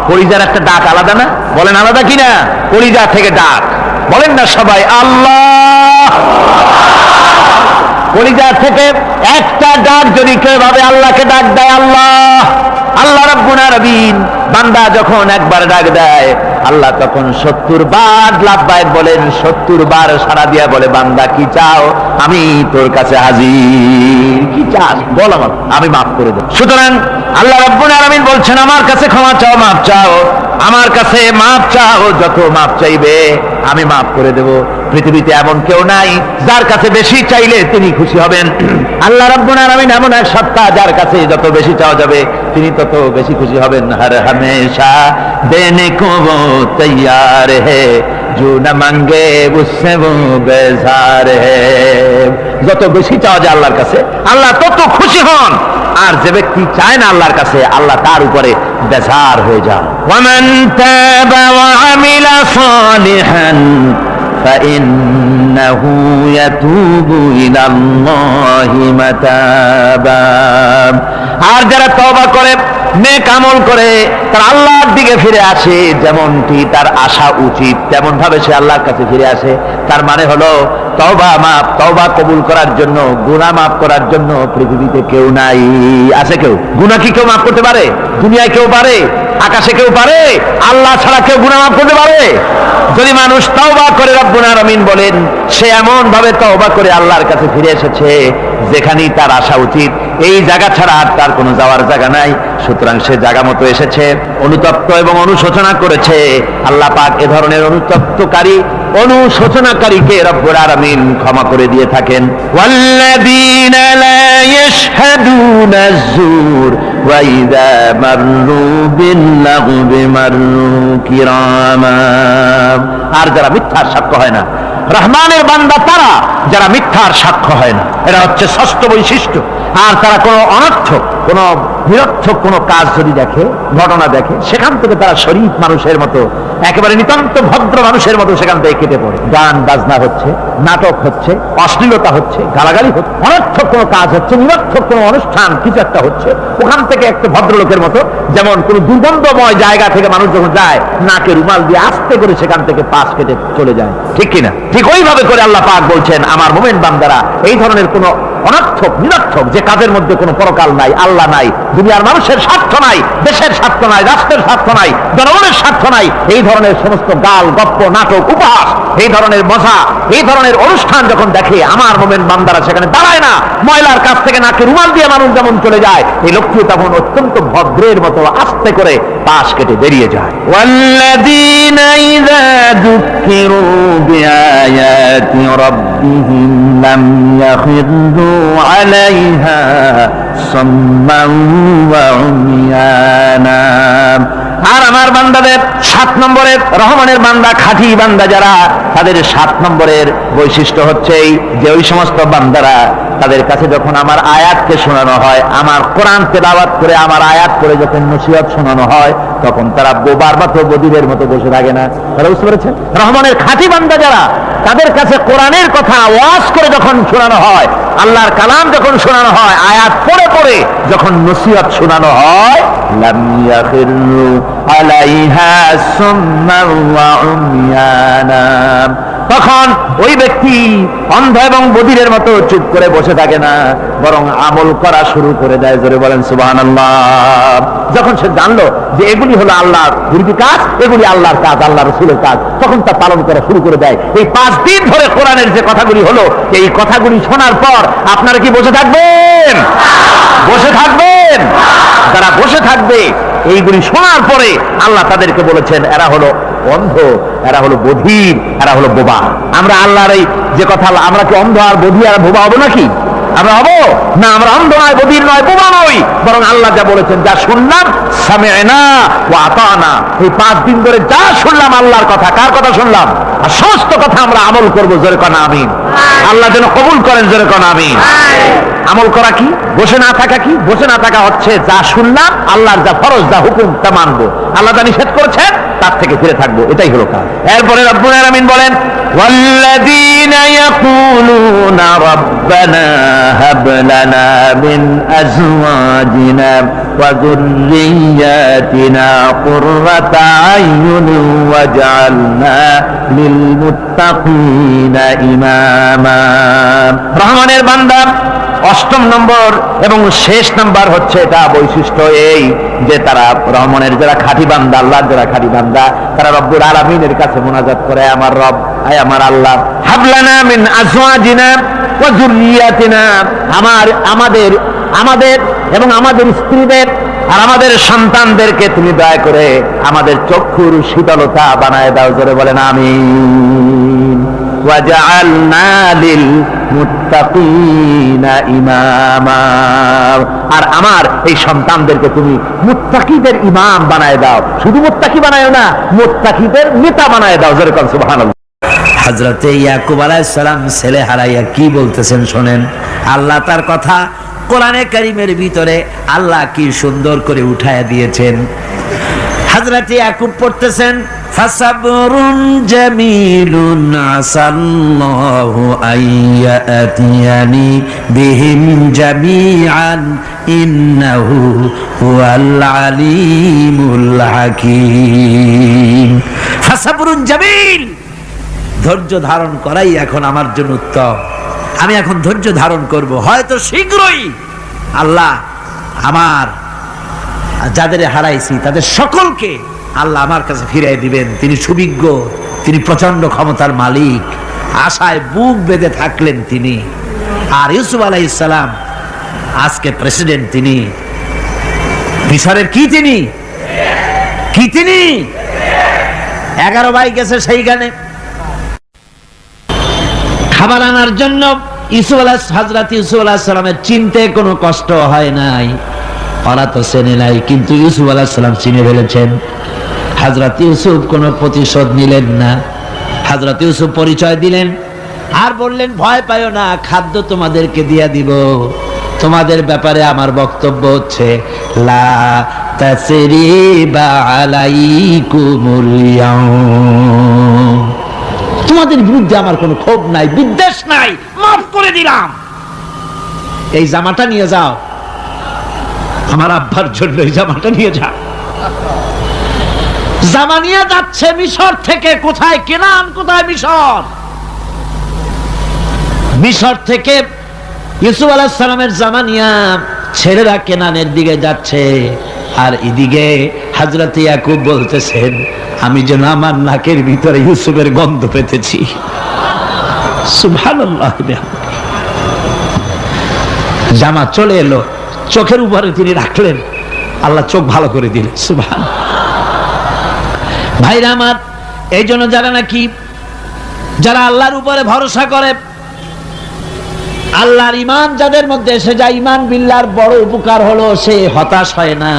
কলিজার একটা ডাক আলাদা না? বলেন আলাদা কিনা? কলিজা থেকে ডাক, বলেন না সবাই আল্লাহ। কলিজা থেকে একটা ডাক যদি কেউ ভাবে আল্লাহকে ডাক দেয় আল্লাহ, আল্লাহ রাব্বুল আলামিন বান্দা যখন একবার ডাক দেয় আল্লাহ তখন 70 বার লাব্বাইক বলেন, 70 বার সাড়া দিয়া বলে বান্দা কি চাও, আমি তোর কাছে হাজির। কি চাস বল, আমার আমি মাফ করে দেব। সুতরাং আল্লাহ রাব্বুল আলামিন বলছেন আমার কাছে ক্ষমা চাও, মাফ চাও, আমার কাছে মাফ চাও, যত মাফ চাইবে আমি মাফ করে দেব। পৃথিবীতে এমন কেউ নাই যার কাছে বেশি চাইলে তিনি খুশি হবেন। আল্লাহ রাব্বুল আলামিন এমন এক সত্তা যার কাছে যত বেশি চাওয়া যাবে তিনি তত বেশি খুশি হবেন। হর হমেশা দেনে কো वो तैयार है जो न मांगे उससे वो बेजार है। যত বেশি চাওয়া যায় আল্লাহর কাছে আল্লাহ তত খুশি হন, আর যে ব্যক্তি চায় না আল্লাহর কাছে আল্লাহ তার উপরে বেজার হয়ে যান। ওয়ামান তাবা ওয়া আমিলা সালিহান فإنه يتوب إلى الله متابا। আর যারা তওবা করে, নেক আমল করে, তার আল্লাহর দিকে ফিরে আসে, যেমনটি তার আশা উচিত তেমন ভাবে সে আল্লাহর কাছে ফিরে আসে, তার মানে হলো তওবা মাফ, তওবা কবুল করার জন্য, গুনাহ মাফ করার জন্য পৃথিবীতে কেউ নাই। আছে কেউ? গুনাহ কি কেউ মাফ করতে পারে? দুনিয়ায় কেউ পারে? আকাশে কেউ পারে? আল্লাহ ছাড়া কেউ গুনাহ মাফ করতে পারে? যদি মানুষ তওবা করে, রব্বুল আলামিন বলেন সে এমন ভাবে তওবা করে আল্লাহর কাছে ফিরে এসেছে যেখানেই তার আসা উচিত, এই জায়গা ছাড়া আর তার কোনো যাওয়ার জায়গা নাই। সুতরাং সে জায়গা মতো এসেছে, অনুতপ্ত এবং অনুশোচনা করেছে। আল্লাহ পাক এ ধরনের অনুতপ্তকারী, অনুশোচনাকারীকে রব্বুল আলামিন ক্ষমা করে দিয়ে থাকেন। ওয়াল্লাযীনা লা ইয়াশহাদুনা আয-যুর ওয়া ইযা মাররু বিল-লাগবি মাররু কিরামা। আর যারা মিথ্যার সাক্ষ্য হয় না, রহমানের বান্দা তারা যারা মিথ্যার সাক্ষ্য হয় না, এটা হচ্ছে ষষ্ঠ বৈশিষ্ট্য। আর তারা কোনো অনর্থক, কোনো নিরর্থক কোনো কাজ যদি দেখে, ঘটনা দেখে, সেখান থেকে তারা শরীফ মানুষের মতো, একেবারে নিতান্ত ভদ্র মানুষের মতো সেখান থেকে কেটে পড়ে। গান বাজনা হচ্ছে, নাটক হচ্ছে, অশ্লীলতা হচ্ছে, গালাগালি হচ্ছে, অনর্থক কোনো কাজ হচ্ছে, নিরর্থক কোনো অনুষ্ঠান কিছু একটা হচ্ছে, ওখান থেকে একটা ভদ্রলোকের মতো, যেমন কোনো দুর্গন্ধময় জায়গা থেকে মানুষ যখন যায় নাকে রুমাল দিয়ে আস্তে করে সেখান থেকে পাশ কেটে চলে যায়, ঠিক কিনা? ঠিক ওইভাবে করে আল্লাহ পাক বলছেন আমার মুমিন বান্দারা এই ধরনের কোনো অনর্থক, নিরর্থক যে কাজের মধ্যে কোনো পরকাল নাই, আল্লাহ নাই, দুনিয়ার মানুষের স্বার্থ নাই, দেশের স্বার্থ নাই, রাষ্ট্রের স্বার্থ নাই, জনগণের স্বার্থ নাই, এই ধরনের সমস্ত গাল গপ্প, নাটক, উপহাস, এই ধরনের মজা, এই ধরনের অনুষ্ঠান যখন দেখে আমার মুমিন বান্দারা সেখানে দাঁড়ায় না। ময়লার কাছ থেকে নাকে রুমাল দিয়ে মানুষ যেমন চলে যায়, এই লোকটি তখন অত্যন্ত ভদ্রের মতো আস্তে করে পাশ কেটে বেরিয়ে যায়। ওয়াল্লাযীনা ইযা যুক্কিরু বিআয়াতি রাব্বিহিম লাম ইয়াখিরু আলাইহা সাম্মান ওয়া উমিয়ানা। আর আমার বান্দাদের 7 নম্বরের, রহমানের বান্দা, খাঁটি বান্দা যারা, তাদের 7 নম্বরের বৈশিষ্ট্য হচ্ছে যে ওই সমস্ত বান্দারা তাদের কাছে যখন আমার আয়াতকে শোনানো হয়, আমার কোরআন তেলাওয়াত করে আমার আয়াত করে যখন নসিহত শোনানো হয়, তখন তারা বোবার মতো, বদিরের মতো বসে থাকে না। তারা বুঝতে পেরেছেন? রহমানের খাঁটি বান্দা যারা, তাদের কাছে কোরআনের কথা ওয়াজ করে যখন শোনানো হয় আল্লাহর কালাম যখন শোনানো হয়, আয়াত পড়ে পড়ে যখন নসিহত শোনানো হয়, লাম ইয়াখিরু আলাইহা সুম্মান ওয়া উময়ানা, তখন ওই ব্যক্তি অন্ধ এবং বধিরের মতো চুপ করে বসে থাকে না, বরং আমল করা শুরু করে দেয়। জোরে বলেন সুবহানাল্লাহ। যখন সে জানলো যে এগুলি হলো আল্লাহর বিরোধী কাজ, এগুলি আল্লাহর কাজ, আল্লাহ রাসূলের কাজ, তখন তা পালন করা শুরু করে দেয়। এই 5 দিন ধরে কোরআনের যে কথাগুলি হলো, এই কথাগুলি শোনার পর আপনারা কি বসে থাকবেন? বসে থাকবেন? যারা বসে থাকবে এইগুলি শোনার পরে আল্লাহ তাদেরকে বলেছেন এরা হলো অন্ধ, এরা হলো বধির, এরা হলো বোবা। আমরা আল্লাহর এই যে কথা, আমরা কি অন্ধ আর বধির আর বোবা হবো নাকি? আমরা হবো না। আমরা অন্ধ নয়, বধির নয়, বোবা নই, বরং আল্লাহ যা বলেছেন, যা শুনলাম সামি'না ওয়া আতা'না, এই 5 দিন ধরে যা শুনলাম আল্লাহর কথা, কার কথা শুনলাম? আর সমস্ত কথা আমরা আমল করব। জোরে কোন আমিন। আল্লাহ যেন কবুল করেন। জোরে কোন আমিন। আমল করা কি? বসে না থাকা কি? বসে না থাকা হচ্ছে যা শুনলাম, আল্লাহর যা ফরজ, যা হুকুম, তা মানবো। আল্লাহ যা নিষেধ করেছেন তার থেকে ফিরে থাকবো, এটাই হলো কাজ। এরপরে রব্বুল আলামিন বলেন, ওয়াল্লাযীনা ইয়াকুলুনা রাব্বানা হাব লানা মিন আজওয়াজিনা ওয়া যুররিয়্যাতিনা কুররাতা আয়ুন ওয়াজআলনা লিল মুত্তাকিনা ইমামা। রহমানের বান্দা 8ম নম্বর এবং শেষ নাম্বার হচ্ছে এটা বৈশিষ্ট্য এই যে তারা রহমানের যারা খাঁটি বান্দা, আল্লাহর যারা খাঁটি বান্দা, তারা রব্বুল আলামিনের কাছে মুনাজাত করে, আমার রব, আয় আমার আল্লাহ, হাবলানা মিন আজওয়াজিনা ওয়া যুররিয়াতিনা, আমাদের এবং আমাদের স্ত্রীদের আর আমাদের সন্তানদেরকে তুমি দয়া করে আমাদের চক্ষুর শীতলতা বানায় দাও। জোরে বলেন আমিন। ওয়াজআলনা লিল মুত্তাকিনা ইমামা, আর আমার এই সন্তানদেরকে তুমি মুত্তাকিদের ইমাম বানায় দাও। শুধু মুত্তাকি বানায়ও না, মুত্তাকিদের নেতা বানায় দাও। জোরে কোন সুবহানাল্লাহ। হযরতে ইয়াকুব আলাইহিস সালাম ছেলে হারাইয়া কি বলতেছেন শোনেন। আল্লাহ তার কথা কোরআনে কারীমের ভিতরে আল্লাহ কি সুন্দর করে উঠায়া দিয়েছেন। হযরতে ইয়াকুব পড়তেছেন, ফাসাবরুন জামিলুন আসাল্লাহু আইয়াতিয়ানি বিহিম জামিআন ইন্নাহু হুয়াল আলিমুল হাকীম। ফাসাবরুন জামিল, ধৈর্য ধারণ করাই এখন আমার জন্য উত্তম। আমি এখন ধৈর্য ধারণ করব, হয়তো শীঘ্রই আল্লাহ আমার যাদের হারাইছি তাদের সকলকে আল্লাহ আমার কাছে ফিরিয়ে দিবেন। তিনি সুবিজ্ঞ, তিনি প্রচন্ড ক্ষমতার মালিক। আশায় বুক বেঁধে থাকলেন তিনি। আর ইউসুফ আলাইহিস সালাম আজকে প্রেসিডেন্ট, তিনি মিশরের কি তিনি 11 ভাই গেছে সেইখানে খাবার আনার জন্য। হযরত ইউসুফ আলাইহিস সালামের চিনতে কোনো কষ্ট হয় নাই। ওরা তো চেনে নাই, কিন্তু ইউসুফ আলাইহিস সালাম চিনে ফেলেছেন। হযরত ইউসুফ কোনো প্রতিশোধ নিলেন না। হযরত ইউসুফ পরিচয় দিলেন আর বললেন, ভয় পাইও না, খাদ্য তোমাদেরকে দিয়ে দিব। তোমাদের ব্যাপারে আমার বক্তব্য হচ্ছে, লা তাসরিবা আলাইকুমুল ইয়াউম, তোমাদের বিরুদ্ধে আমার কোনো ক্ষোভ নাই, বিদ্বেষ নাই, মাফ করে দিলাম। এই জামাটা নিয়ে যাও, আমার আব্বার জন্য এই জামাটা নিয়ে যাও। জামা নিয়ে যাচ্ছে মিশর থেকে। কোথায়? কেনান। কোথায়? মিশর। মিশর থেকে ইউসুফ আলাইহিস সালামের জামা নিয়ে ছেলেরা কেনানের দিকে যাচ্ছে। আর এদিকে হযরত ইয়াকুব বলতেছেন, আমি যেন আমার নাকের ভিতরে ইউসুফের গন্ধ পেতেছি। সুবহানাল্লাহ। জামা চলে এলো, চোখের উপরে তিনি রাখলেন, আল্লাহ চোখ ভালো করে দিলেন। সুবহানাল্লাহ। ভাইরা আমার, এই জন্য যারা আল্লাহর উপরে ভরসা করে, আল্লাহর ঈমান যাদের মধ্যে এসে যায়, ঈমান বিল্লাহর বড় উপকার হলো সে হতাশ হয় না।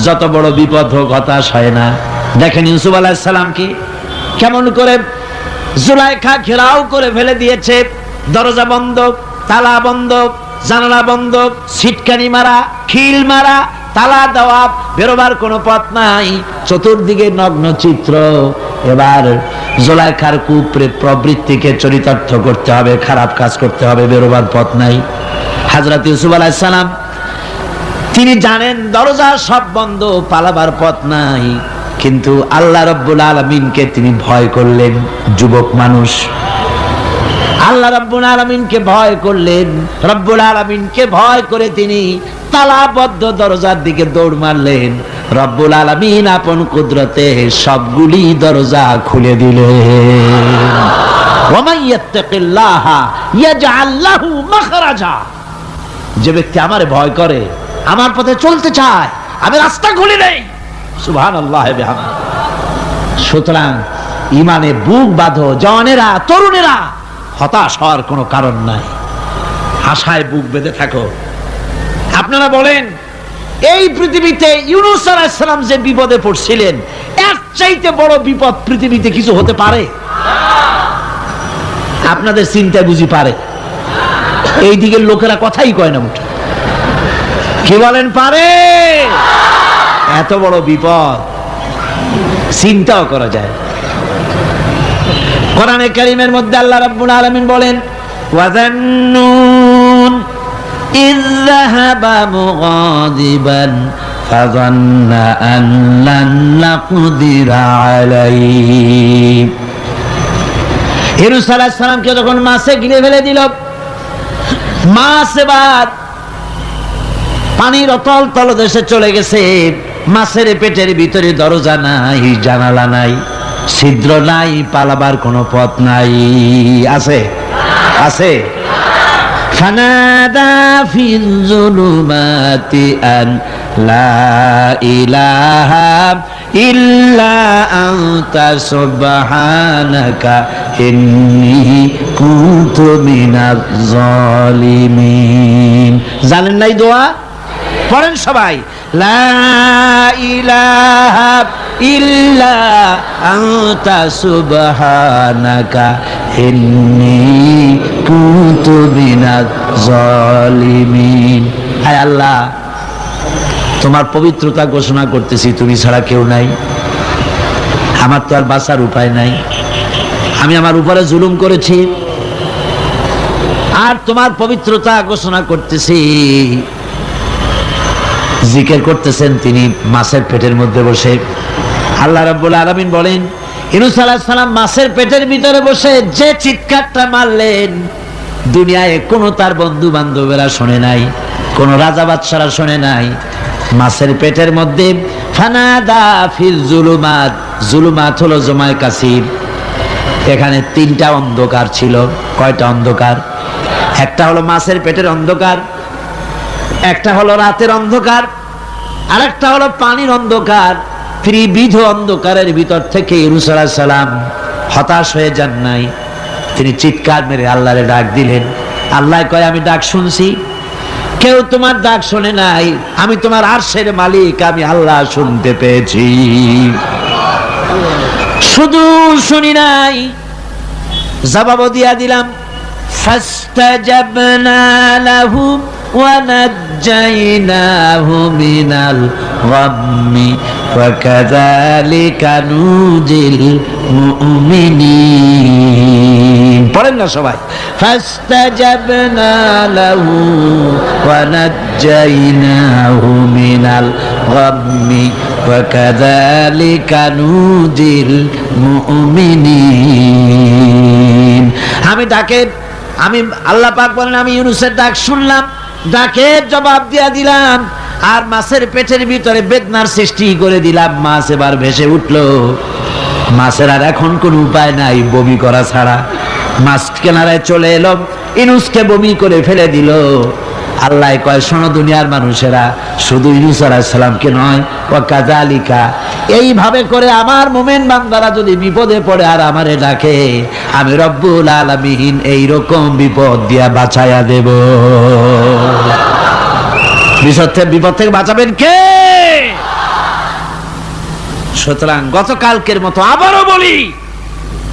যত বড় বিপদ হোক হতাশ হয় না। দেখেন ইউসুফ আলাইহিস সালাম কি কেমন করে জুলাইখা ঘেরাও করে ফেলে দিয়েছে। দরজা বন্ধ, তালা বন্ধ, জানালা বন্ধ, ছিটকানি মারা, খিল মারা, তালা দেওয়া, বেরোবার কোনো পথ নাই, চতুর্দিকে নগ্ন চিত্র। এবার জুলাইখার প্রবৃত্তিকে চরিতার্থ করতে হবে, খারাপ কাজ করতে হবে, বেরোবার পথ নাই। হযরত ইউসুফ আলাইহিস সালাম তিনি জানেন দরজা সব বন্ধ, পালাবার পথ নাই, কিন্তু আল্লাহ রাব্বুল আলামিনকে তিনি ভয় করলেন। যুবক মানুষ, আল্লাহ রাব্বুল আলামিনকে ভয় করলেন। রব্বুল আলামিনকে ভয় করে তিনি তালাবদ্ধ দরজার দিকে দৌড় মারলেন। রব্বুল আলামিন আপন কুদরতে সবগুলি দরজা খুলে দিলেন। ওয়া মান ইয়াত্তাকিল্লাহা ইয়াজআল লাহু মাখরাজা। যে ব্যক্তি আমারে ভয় করে, আমার পথে চলতে চায়, আমি রাস্তা খুলে দেই। সুবহানাল্লাহ ওয়া বিহামদিহি। সুতরাং ঈমানে বুক বাঁধো জওয়ানেরা, তরুণেরা, হতাশ হওয়ার কোনো কারণ নাই, আশায় বুক বেঁধে থাকো। আপনারা বলেন, এই পৃথিবীতে ইউনূস আলাইহিস সালাম যে বিপদে পড়ছিলেন, এর চাইতে বড় বিপদ পৃথিবীতে কিছু হতে পারে? আপনাদের চিন্তা বুঝি পারে? এই দিকের লোকেরা কথাই কয় না মুঠো। কি বলেন, পারে? এত বড় বিপদ চিন্তাও করা যায়। কোরআনে কারীমের মধ্যে আল্লাহ রাব্বুল আলামিন বলেন, ওয়াযান্নুন ইয যাহাবা মুগাদিবান ফাযান্না আন লান নাকদিরা আলাইহি। ইউনূস আলাইহিস সালামকে যখন মাছে গিলে ফেলে দিল, মাছ এবার পানির অতল তলদেশে চলে গেছে। মাছের পেটের ভিতরে দরজা নাই, জানালা নাই, ছিদ্র নাই, পালাবার কোনো পথ নাই। আছে? আছে? ফানাদা ফিল যুলুমাতি আন লা ইলাহা ইল্লা আনতা সুবহানাকা ইন্নী কুনতু মিনাজ জালিমিন। জানেন নাই দোয়া? পড়েন সবাই, লা ইলাহা ইল্লা আনতা সুবহানাকা ইন্নী কুনতু মিনাজ জালিমিন। হায় আল্লাহ, তোমার পবিত্রতা ঘোষণা করতেছি, তুমি ছাড়া কেউ নাই, আমার তো আর বাঁচার উপায় নাই। আমি আমার উপরে জুলুম করেছি, আর তোমার পবিত্রতা ঘোষণা করতেছি। জিকির করতেছেন তিনি মাছের পেটের মধ্যে বসে। আল্লাহ রাব্বুল আলামিন বলেন, ইউনূস আলাইহিস সালাম মাছের পেটের ভিতরে বসে যে চিৎকারটা মারলেন, দুনিয়ায় কোনো তার বন্ধু বান্ধবেরা শোনে নাই, কোন রাজা বাদশারা শোনে নাই। মাছের পেটের মধ্যে ফানাদা ফিল যুলুমাত, যুলুমাত হলো জমায় কাসির। এখানে তিনটা অন্ধকার ছিল। কয়টা অন্ধকার? একটা হলো মাছের পেটের অন্ধকার, একটা হলো রাতের অন্ধকার, আর একটা হলো পানির অন্ধকার। ত্রিবিধ অন্ধকারের ভিতর থেকে ইউনূস আলাইহিস সালাম হতাশ হয়ে যান নাই, তিনি চিৎকার মেরে আল্লাহরে ডাক দিলেন। আল্লাহ কয়, আমি ডাক শুনছি, কেউ তোমার ডাক শোনে নাই, আমি তোমার আরশের মালিক, আমি আল্লাহ শুনতে পেয়েছি। শুধু শুনি নাই, জবাবও দিয়া দিলাম। ফাস্তাজাবনা লাহু ওয়া নাজ্জাইনাহু মিনাল গাম্মি ওয়া কাযালিকা নুজিল মুমিনিন। পড়েন না সবাই, ফাস্তাজাবনা লাহু ওয়া নাজ্জাইনাহু মিনাল গাম্মি ওয়া কাযালিকা নুজিল মুমিনিন। আমি আল্লাহ পাক বলেন, আমি ইউনূসের ডাক শুনলাম, ডাকের জবাব দিয়া দিলাম, আর মাছের পেটের ভিতরে বেদনার সৃষ্টি করে দিলাম। মাছ এবার ভেসে উঠলো। মাছের আর এখন কোন উপায় নাই বমি করা ছাড়া। মাছ কিনারায় চলে এলো, ইউনূসকে বমি করে ফেলে দিল। আল্লাহ কয়, শোনো দুনিয়ার মানুষেরা, শুধু ইউনূস আলাইহিস সালামকে নয়, ওয়া কাযালিকা, এইভাবে করে আমার মুমিন বান্দারা যদি বিপদে পড়ে আর আমারে ডাকে, আমি রব্বুল আলামিন এইরকম বিপদ দিয়া বাঁচায়া দেব। বিপদ থেকে বাঁচাবেন কে? সুতরাং গতকালকের মতো আবারও বলি,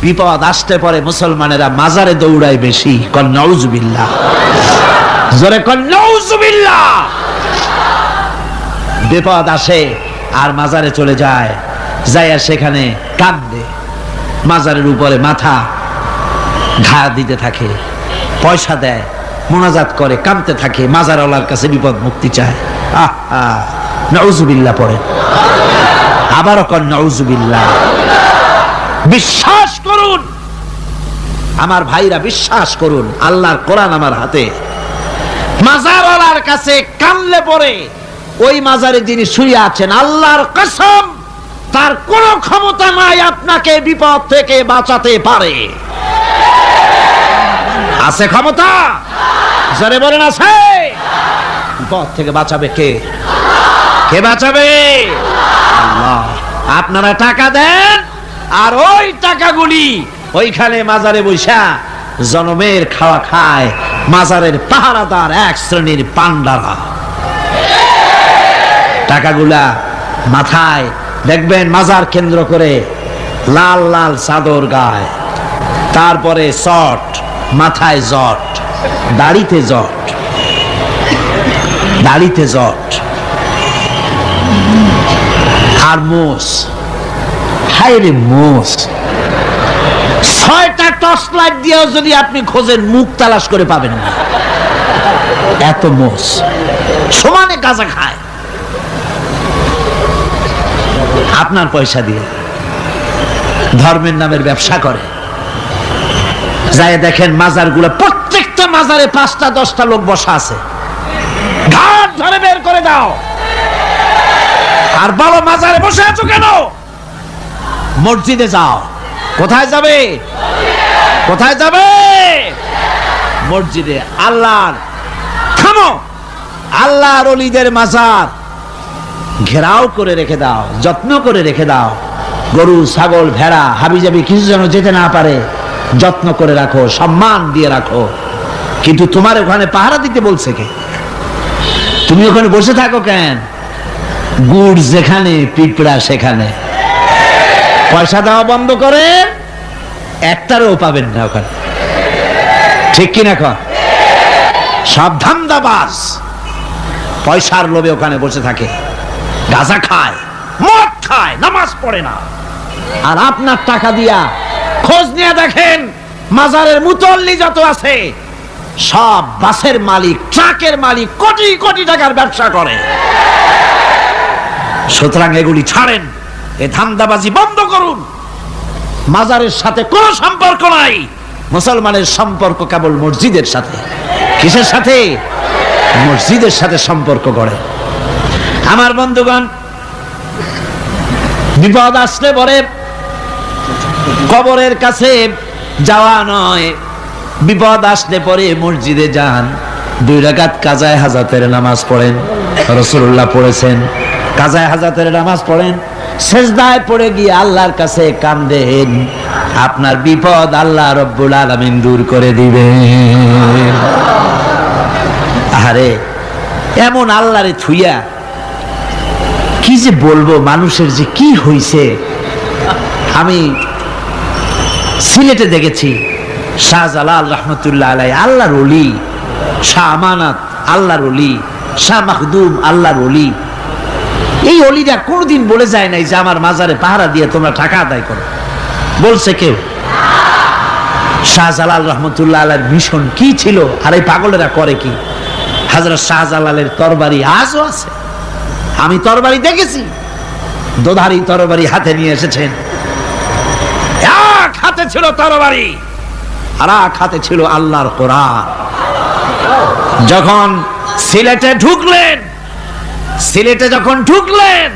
বিপদ আসতে পরে মুসলমানেরা মাজারে দৌড়ায় বেশি। কন নাউজুবিল্লাহ, জোরে কন নাউজুবিল্লাহ। বিপদ আসে আর মাজারে চলে যায়, যাইয়া সেখানে কাঁদে, মাজারের উপরে মাথা ঘা দিতে থাকে, পয়সা দেয়, মোনাজাত করে, কাঁদতে থাকে, মাজারওয়ালার কাছে বিপদ মুক্তি চায়। নাউজুবিল্লাহ পড়ে, আবারও কর নাউজুবিল্লাহ। বিশ্বাস করুন আমার ভাইরা, বিশ্বাস করুন, আল্লাহর কোরআন আমার হাতে। মাজারওয়ালার কাছে কানলে পরে ওই মাজারে যিনি শুয়ে আছেন, আল্লাহর কসম তার কোনো ক্ষমতা নাই আপনাকে বিপদ থেকে বাঁচাতে পারে। আছে ক্ষমতা? জোরে বলেন আছে? বিপদ থেকে বাঁচাবে কে? কে বাঁচাবে? আল্লাহ। আপনারা টাকা দেন আর ওই টাকাগুলি ওইখানে মাজারে বৈশা জনমের খাওয়া খায় মাজারের পাহারাদার এক শ্রেণীর পান্ডারা। টাকাগুলা মাথায় দেখবেন মাজার কেন্দ্র করে লাল লাল চাদর গায়, তারপরে চট, মাথায় জট, দাড়িতে জট, দাড়িতে জট আর মোষ। হায় রে মোষ! 6টা টর্চ লাইট দিয়েও যদি আপনি খোঁজেন মুখ তালাশ করে পাবেন না, এত মোষ সমানে গাঁজা খায় আপনার পয়সা দিয়ে, ধর্মের নামের ব্যবসা করে। যাই দেখেন মাজারগুলো, প্রত্যেকটা মাজারে 5টা 10টা লোক বসা আছে, ঘাট ধরে বের করে দাও। আর বলো মাজারে বসে আছো কেন? মসজিদে যাও। কোথায় যাবে? কোথায় যাবে? মসজিদে। আল্লাহর থামো, আল্লাহর ওলিদের মাজার ঘেরাও করে রেখে দাও, যত্ন করে রেখে দাও। গরু, ছাগল, ভেড়া, হাবিজাবি কিছু যেন যেতে না পারে, যত্ন করে রাখো, সম্মান দিয়ে রাখো। কিন্তু তোমার ওখানে পাহারা দিতে বলছে কে? তুমি ওখানে বসে থাকো কেন? গুড় যেখানে পিঁপড়া সেখানে। পয়সা দেওয়া বন্ধ করে একটারও পাবেন না ওখানে, ঠিক কিনা কর? সব ধান্দাবাজ পয়সার লোভে ওখানে বসে থাকে, গাঁজা খায়, মদ খায়, নামাজ পড়ে না। আর আপনার টাকা দিয়া খোঁজ নিয়ে দেখেন মাজারের মুতল্লি যত আছে সব বাসের মালিক, ট্রাকের মালিক, কোটি কোটি টাকার ব্যবসা করে। সুতরাং এগুলি ছাড়েন, এ ধান্দাবাজি বন্ধ করুন। মাজারের সাথে কোনো সম্পর্ক নাই। মুসলমানের সম্পর্ক কেবল মসজিদের সাথে। কিসের সাথে? মসজিদের সাথে সম্পর্ক গড়ে। আমার বন্ধুগণ, বিপদ আসলে পরে কবরের কাছে যাওয়া নয়, বিপদ আসলে পরে মসজিদে যান, 2 রাকাত কাজায়ে হাজাতের নামাজ পড়েন। রাসূলুল্লাহ পড়েছেন, কাজায়ে হাজাতের নামাজ পড়েন, সেজদায় পড়ে গিয়ে আল্লাহর কাছে কাঁদেন, আপনার বিপদ আল্লাহ রব্বুল আলামিন দূর করে দিবেন। আরে এমন আল্লাহরে থুইয়া কি যে বলবো, মানুষের যে কি হইছে। আমি সিলেটে দেখেছি শাহজালাল রহমতুল্লাহ আলাই, আল্লাহর ওলি, শাহ আমানত আল্লাহর ওলি, শাহ মাখদুম আল্লাহর ওলি। এই ওলিরা কোনদিন বলে যায় নাই যে আমার মাজারে পাহারা দিয়ে তোমরা টাকা আদায় করো, বলছে কেউ? শাহজালাল রহমতুল্লাহ আলাইহির মিশন কি ছিল আর এই পাগলেরা করে কি? হযরত শাহজালালের তরবারি আজও আছে, আমি তরবারি দেখেছি, দোধারি তরবারি হাতে নিয়ে এসেছেন। এক হাতে ছিল তরবারি আর এক হাতে ছিল আল্লাহর কোরআন। যখন সিলেটে ঢুকলেন, সিলেটে যখন ঢুকলেন,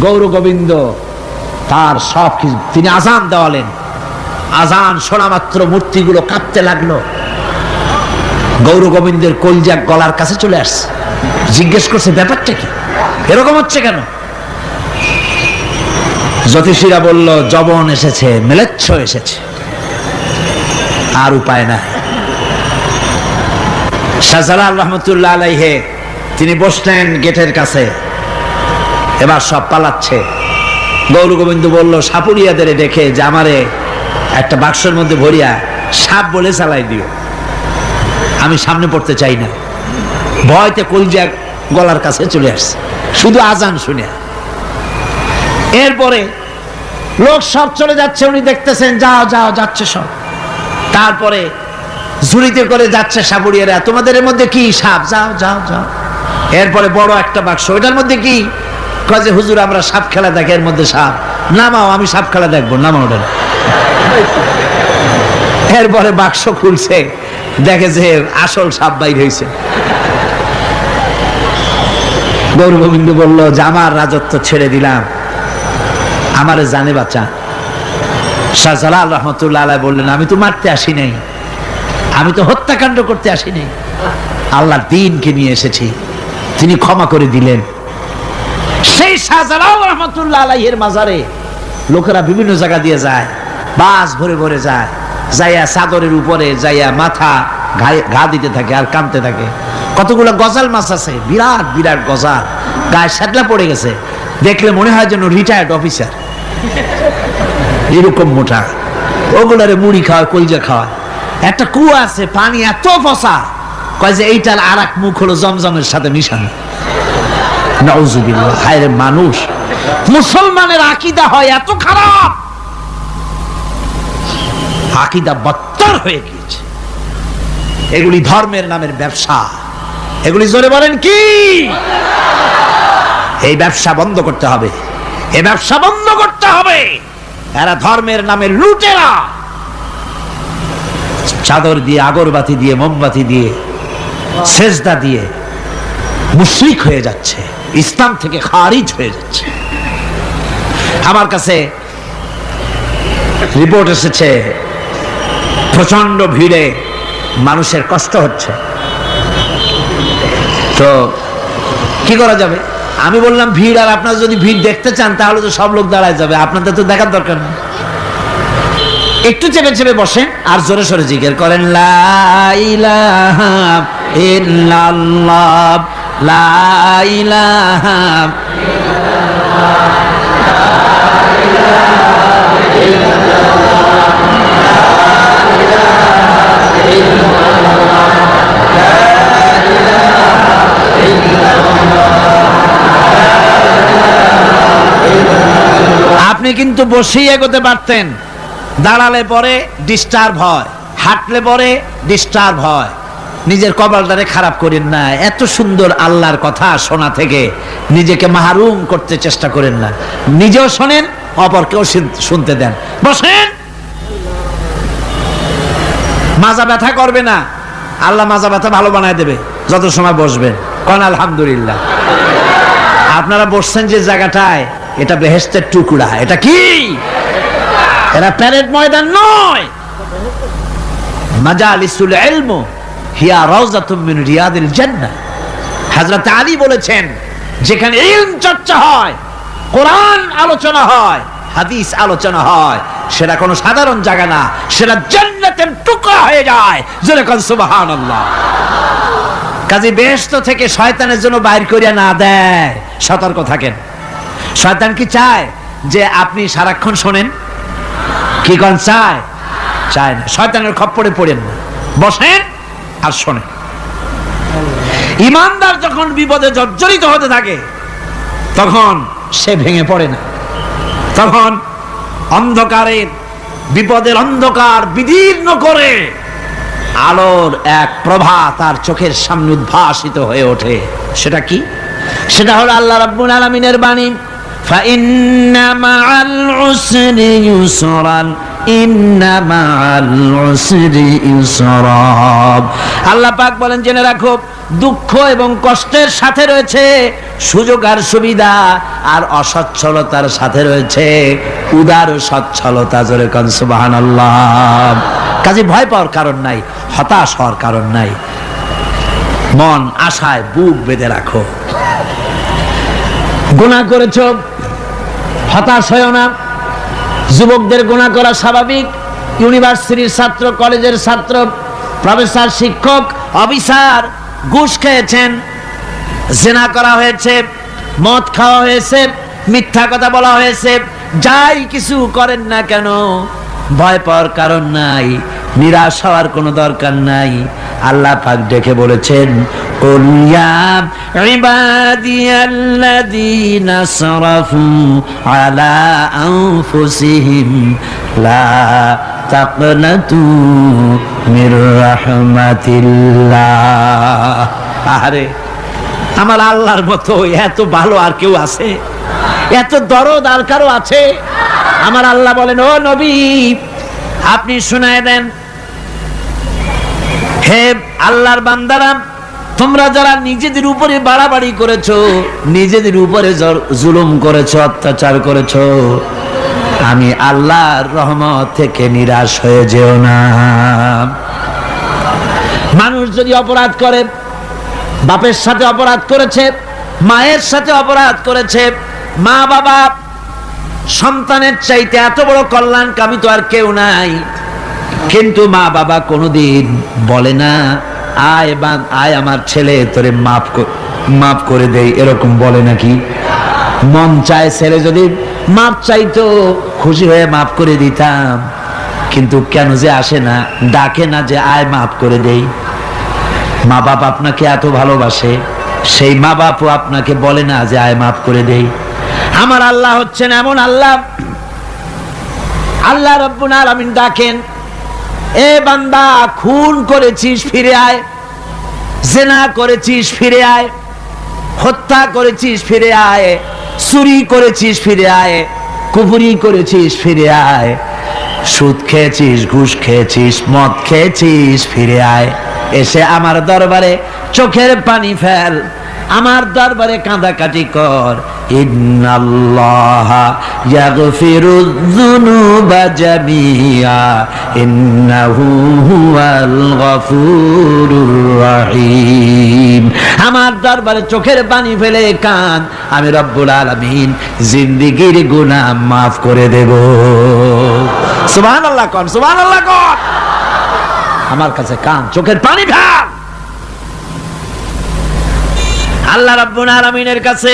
গৌর গোবিন্দ তার সব কিছু তিনি আজান দেওয়ালেন। আজান শোনা মাত্র মূর্তিগুলো কাঁপতে লাগলো। গৌর গোবিন্দের কলজা গলার কাছে চলে আসছে, জিজ্ঞেস করছে ব্যাপারটা কি, এরকম হচ্ছে কেন? জ্যোতিষীরা বলল যবন এসেছে, মেলেচ্ছ এসেছে, আর উপায় নাই। শাহজালাল রহমতুল্লাহ আলাইহি তিনি বসলেন গেটের কাছে, এবার সব পালাচ্ছে। গৌর গোবিন্দ বলল সাপুরিয়াদের ডেকে যে আমারে একটা বাক্সের মধ্যে ভরিয়া সাপ বলে চালাই দিও, আমি সামনে পড়তে চাই না। ভয়তে কলজা গলার কাছে চলে আসছে। শুধু আজান শুনে। এরপরে লোক সব চলে যাচ্ছে, উনি দেখতেছেন যাও যাও যাচ্ছে সব। তারপরে ঝুড়িতে করে যাচ্ছে সাপুড়িয়ারা, তোমাদের এর মধ্যে কি? সাপ। যাও যাও যাও। এরপরে বড় একটা বাক্স, ওটার মধ্যে কি? কয় যে হুজুর আমরা সাপ খেলা দেখি, এর মধ্যে সাপ। নামাও, আমি সাপ খেলা দেখবো, নামাও ওটা। এরপরে বাক্স খুলছে, দেখে যে আসল সাপ বাইর হয়েছে। গৌর গোবিন্দ বলল যে আমার রাজত্ব ছেড়ে দিলাম, আমারে জানে বাঁচা। শাহজালাল রহমতুল্লাহ আলাইহি বললেন আমি তো মারতে আসি নাই, আমি তো হত্যাকাণ্ড করতে আসি নাই, আল্লাহর দ্বীনকে নিয়ে এসেছি। তিনি ক্ষমা করে দিলেন। সেই শাহজালাল রহমতুল্লাহ আলাইহির মাজারে লোকেরা বিভিন্ন জায়গা দিয়ে যায়, বাস ভরে ভরে যায়, যাইয়া চাদরের উপরে যাইয়া মাথা ঘা দিতে থাকে আর কাঁদতে থাকে। কতগুলো গজাল মাছ আছে, বিরাট বিরাট গজাল, গায়ে শ্যাতলা পড়ে গেছে, দেখলে মনে হয় যেন রিটায়ার্ড অফিসার, এরকম মোটা। ওগুলারে মুড়ি খাওয়ায়, কলজা খাওয়ায়। একটা কুয়া আছে, পানি এত ফসা, কয় যে এইটার আর এক মুখ হলো জমজমের সাথে মিশানো। নাউজুবিল্লাহ। হায় রে মানুষ, মুসলমানের আকীদা হয় এত খারাপ, আকীদা বত্তর হয়ে গিয়েছে। এগুলি ধর্মের নামের ব্যবসা, এগুলি জোরে বলেন কি? এই ব্যবসা বন্ধ করতে হবে, এই ব্যবসা বন্ধ করতে হবে। এরা ধর্মের নামে লুটেরা, চাদর দিয়ে, আগরবাতি দিয়ে, মোমবাতি দিয়ে, সেজদা দিয়ে মুশরিক হয়ে যাচ্ছে, ইসলাম থেকে খারিজ হয়ে যাচ্ছে। আমার কাছে রিপোর্ট এসেছে প্রচন্ড ভিড়ে মানুষের কষ্ট হচ্ছে, তো কি করা যাবে? আমি বললাম ভিড়, আর আপনারা যদি ভিড় দেখতে চান তাহলে তো সব লোক দাঁড়ায় যাবে, আপনাদের তো দেখার দরকার নেই। একটু চেপে চেপে বসেন আর জোরে সোরে জিকির করেন, লা ইলাহা ইল্লাল্লাহ, লা ইলাহা আপনি কিন্তু বসেই এগোতে পারতেন, দাঁড়ালে পরে ডিস্টার্ব হয়, হাঁটলে পরে ডিস্টার্ব হয়। নিজের কপালটারে খারাপ করেন না, এত সুন্দর আল্লাহর কথা শোনা থেকে নিজেকে মাহরুম করতে চেষ্টা করেন না। নিজেও শোনেন, অপরকেও শুনতে দেন। বসেন, মাজা ব্যথা করবে না, আল্লাহ মাজা ব্যথা ভালো বানায় দেবে যত সময় বসবেন। কোন আলহামদুলিল্লাহ। আপনারা বসছেন যে জায়গাটায়, এটা বেহেশতের টুকরা। এটা কি? এটা প্যারেড ময়দান নয়। মাজালিসুল ইলম হিয়া রাউযাতুম মিন রিয়াদিল জান্নাহ। হযরত আলী বলেছেন, যেখানে ইলম চর্চা হয়, কোরআন আলোচনা হয়, হাদিস আলোচনা হয়, সেটা কোনো সাধারণ জায়গা না, সেটা জান্নাতের টুকরা হয়ে যায়। জোরে কোন সুবহানাল্লাহ। কাজী বেহেশত থেকে শয়তানের জন্য বাইর করিয়া না দেয়, সতর্ক থাকেন। শয়তান কি চায় যে আপনি সারাক্ষণ শোনেন? কি কোন চায়? চায় না। শয়তানের খপ্পরে পড়েন না, বসেন আর শোনেন। ইমানদার যখন বিপদে জর্জরিত হতে থাকে তখন সে ভেঙে পড়ে না, তখন অন্ধকারের, বিপদের অন্ধকার বিদীর্ণ করে আলোর এক প্রভা তার চোখের সামনে উদ্ভাসিত হয়ে ওঠে। সেটা কি? সেটা হলো আল্লাহ রাব্বুল আলামিনের বাণী, ফাইন্না মাআল উসরি ইউসরান, ইন্না মাআল উসরি ইউসরা। আল্লাহ পাক বলেন, জেনে রাখো, দুঃখ এবং কষ্টের সাথে রয়েছে সুযোগ আর সুবিধা, আর অসচ্ছলতার সাথে রয়েছে উদার সচ্ছলতা। জোরে কোন সুবহানাল্লাহ। কাজে ভয় পাওয়ার কারণ নাই, হতাশ হওয়ার কারণ নাই। মন আশায় বুক বেঁধে রাখো। গুনাহ করেছো, হতাশ হয়ো না। যুবকদের গুনাহ করা স্বাভাবিক। ইউনিভার্সিটির ছাত্র, কলেজের ছাত্র, প্রফেসর, শিক্ষক, অফিসার ঘুষ খেয়েছেন, জিনা করা হয়েছে, মদ খাওয়া হয়েছে, মিথ্যা কথা বলা হয়েছে, যাই কিছু করেন না কেন ভয় পাওয়ার কারণ নাই, নিরাশ হওয়ার কোনো দরকার নাই। আল্লাহ পাক ডেকে বলেছেন, قل يا عبادي الذين اسرفوا على أنفسهم لا تقنطوا من رحمة الله। আরে আমার আল্লাহর মতো এত ভালো আর কেউ আছে? এত দরদ আর কারো আছে? আমার আল্লাহ বলেন, ও নবী আপনি শুনায় দেন, হে আল্লাহর বান্দারা, তোমরা যারা নিজেদের উপরে বাড়াবাড়ি করেছো, নিজেদের উপরে জুলুম করেছো, অত্যাচার করেছো, আমি আল্লাহর রহমত থেকে নিরাশ হয়ে যেও না। মানুষ যদি অপরাধ করে, বাপের সাথে অপরাধ করেছে, মায়ের সাথে অপরাধ করেছে, মা বাবা সন্তানের চাইতে এত বড় কল্যাণকামী তো আর কেউ নাই, কিন্তু মা বাবা কোনোদিন বলে না আয় আমার ছেলে তোরে মাফ করে দেই, এরকম বলে নাকি? মন চায় ছেলে যদি মাপ চাইতো, খুশি হয়ে মাফ করে দিতাম, কিন্তু কেন যে আসে না, ডাকে না যে আয় মাফ করে দেই। মা বাপ আপনাকে এত ভালোবাসে, সেই মা বাপও আপনাকে বলে না যে আয় মাফ করে দেই। আমার আল্লাহ হচ্ছেন এমন আল্লাহ, আল্লাহ রাব্বুল আলামিন ডাকেন, এ বান্দা খুন করেছিস ফিরে আয়, জিনা করেছিস ফিরে আয়, হত্যা করেছিস ফিরে আয়, চুরি করেছিস ফিরে আয়, কুফরি করেছিস ফিরে আয়, সুদ খেয়েছিস, ঘুষ খেয়েছিস, মদ খেয়েছিস ফিরে আয়, এসে আমার দরবারে চোখের পানি ফেল, আমার দরবারে কাঁদাকাটি কর। ইন্নাল্লাহা ইয়াগফিরুয যুনুবা জামিআ ইন্নাহু হুয়াল গফুরুর রহিম। আমার দরবারে চোখের পানি ফেলে কাঁদ, আমি রব্বুল আলামিন জিন্দেগীর গুনাহ মাফ করে দেব। সুবহানাল্লাহ কোন, সুবহানাল্লাহ কোন। আমার কাছে কান, চোখের পানি ফেল। আল্লাহ রাব্বুল আলামিনের কাছে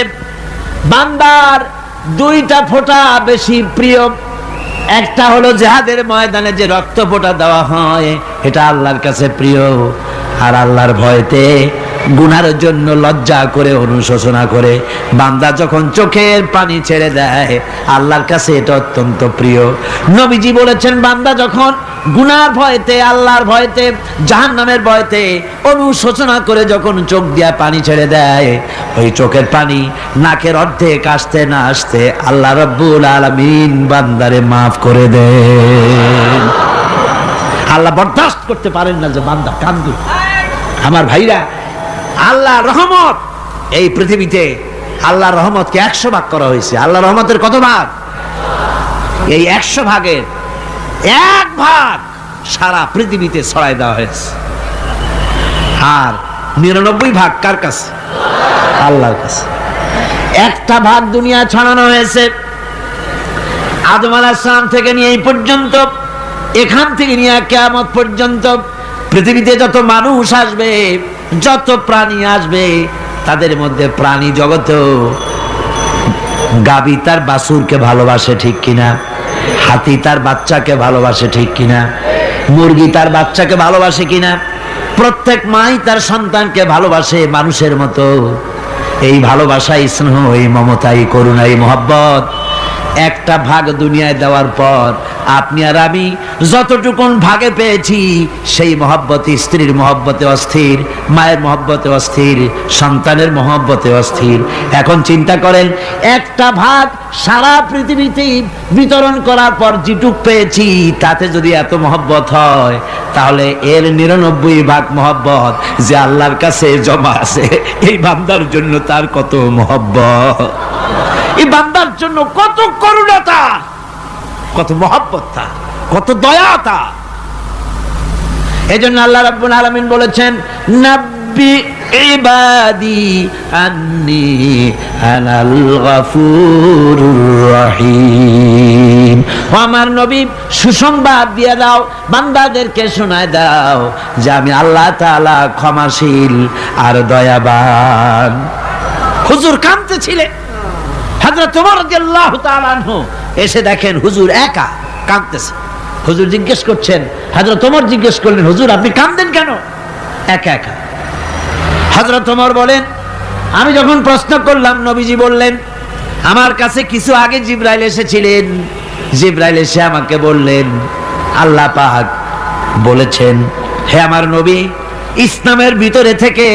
বান্দার দুইটা ফোঁটা বেশি প্রিয়। একটা হলো জিহাদের ময়দানে যে রক্ত ফোঁটা দেওয়া হয়, এটা আল্লাহর কাছে প্রিয়। আর আল্লাহর ভয়তে গুনার জন্য লজ্জা করে, অনুশোচনা করে বান্দা যখন চোখের পানি ছেড়ে দেয়, আল্লাহর কাছে এটা অত্যন্ত প্রিয়। নবীজি বলেছেন, বান্দা যখন গুনার ভয়তে, আল্লাহর ভয়তে, জাহান্নামের ভয়তে অনুশোচনা করে যখন চোখ দিয়া পানি ছেড়ে দেয়, ওই চোখের পানি নাকের অর্ধেক আসতে না আসতে আল্লাহ রাব্বুল আলামিন বান্দারে মাফ করে দেন। আল্লাহ বরদাস্ত করতে পারেন না যে বান্দা কান্দু। আমার ভাইরা, আল্লাহ রহমত এই পৃথিবীতে, আল্লাহ রহমতকে 100 ভাগ করা হয়েছে। আল্লাহ রহমতের কত ভাগ? এই 100 ভাগের 1 ভাগ সারা পৃথিবীতে ছড়াই দেওয়া হয়েছে। আর 99 ভাগ কার কাছে? আল্লাহর কাছে। একটা ভাগ দুনিয়া ছড়ানো হয়েছে আদম আলাইহিস সালাম থেকে নিয়ে এই পর্যন্ত, এখান থেকে নিয়ে কিয়ামত পর্যন্ত পৃথিবীতে যত মানুষ আসবে, যত প্রাণী আসবে, তাদের মধ্যে প্রাণী জগতেও গাবি তার বাছুরকে ভালোবাসে ঠিক কিনা, হাতি তার বাচ্চাকে ভালোবাসে ঠিক কিনা, মুরগি তার বাচ্চাকে ভালোবাসে কিনা, প্রত্যেক মাই তার সন্তানকে ভালোবাসে মানুষের মতো। এই ভালোবাসা, এই স্নেহ, এই মমতা, এই করুণা, এই মহব্বত একটা ভাগ দুনিয়ায় দেওয়ার পর আপনি আর আমি যতটুকুন ভাগে পেয়েছি, সেই মহব্বতে, স্ত্রীর মহব্বতে অস্থির, মায়ের মহব্বতে অস্থির, সন্তানের মহব্বতে অস্থির। এখন চিন্তা করেন, একটা ভাগ সারা পৃথিবীতে বিতরণ করার পর যেটুক পেয়েছি, তাতে যদি এত মহব্বত হয়, তাহলে এর 99 ভাগ মহব্বত যে আল্লাহর কাছে জমা আছে, এই বান্দার জন্য তার কত মহব্বত, এই বান্দার জন্য কত করুণাতা, কত মহব্বতটা, কত দয়াটা। এজন্য আল্লাহ রাব্বুল আলামিন বলেছেন, নাব্বি ইবাদি আন্নি আনাল গফুরুর রহিম। আমার নবী সুসংবাদ দিয়ে দাও, বান্দাদেরকে শোনায় দাও যে আমি আল্লাহ তাআলা ক্ষমাশীল আর দয়াবান। হুজুর কাঁদতেছিলেন, হযরত ওমর রাদিয়াল্লাহু তাআলা আনহু এসে দেখেন হুজুর একা কাঁদতেছে। হুজুর জিজ্ঞেস করছেন, হযরত ওমর জিজ্ঞেস করলেন, হুজুর আপনি কাঁদেন কেন একা একা? হযরত ওমর বলেন, আমি যখন প্রশ্ন করলাম নবীজি বললেন, আমার কাছে কিছু আগে জিবরাইল এসেছিলেন। জিবরাইল এসে আমাকে বললেন, আল্লাহ পাক বলেছেন, হে আমার নবী, ইসলামের ভিতরে থেকে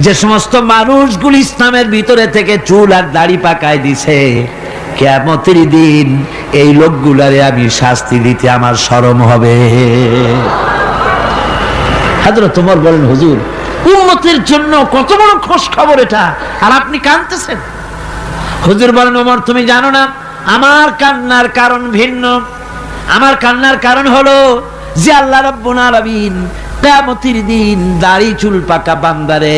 যে সমস্ত মানুষগুলো ইসলামের ভিতরে থেকে চুল আর দাড়ি পাকায় দিছে, কিয়ামতের দিন এই লোকগুলারে আমি শাস্তি দিতে আমার শরম হবে। হযরত ওমর বলেন, হুজুর, উম্মতের জন্য কত বড় খোঁজ খবর এটা, আর আপনি কাঁদতেছেন। হুজুর বলেন, ওমর, তুমি জানো না আমার কান্নার কারণ ভিন্ন। আমার কান্নার কারণ হলো যে আল্লাহ রাব্বুল আলামিন কিয়ামতের দিন দাড়ি চুল পাকা বান্দারে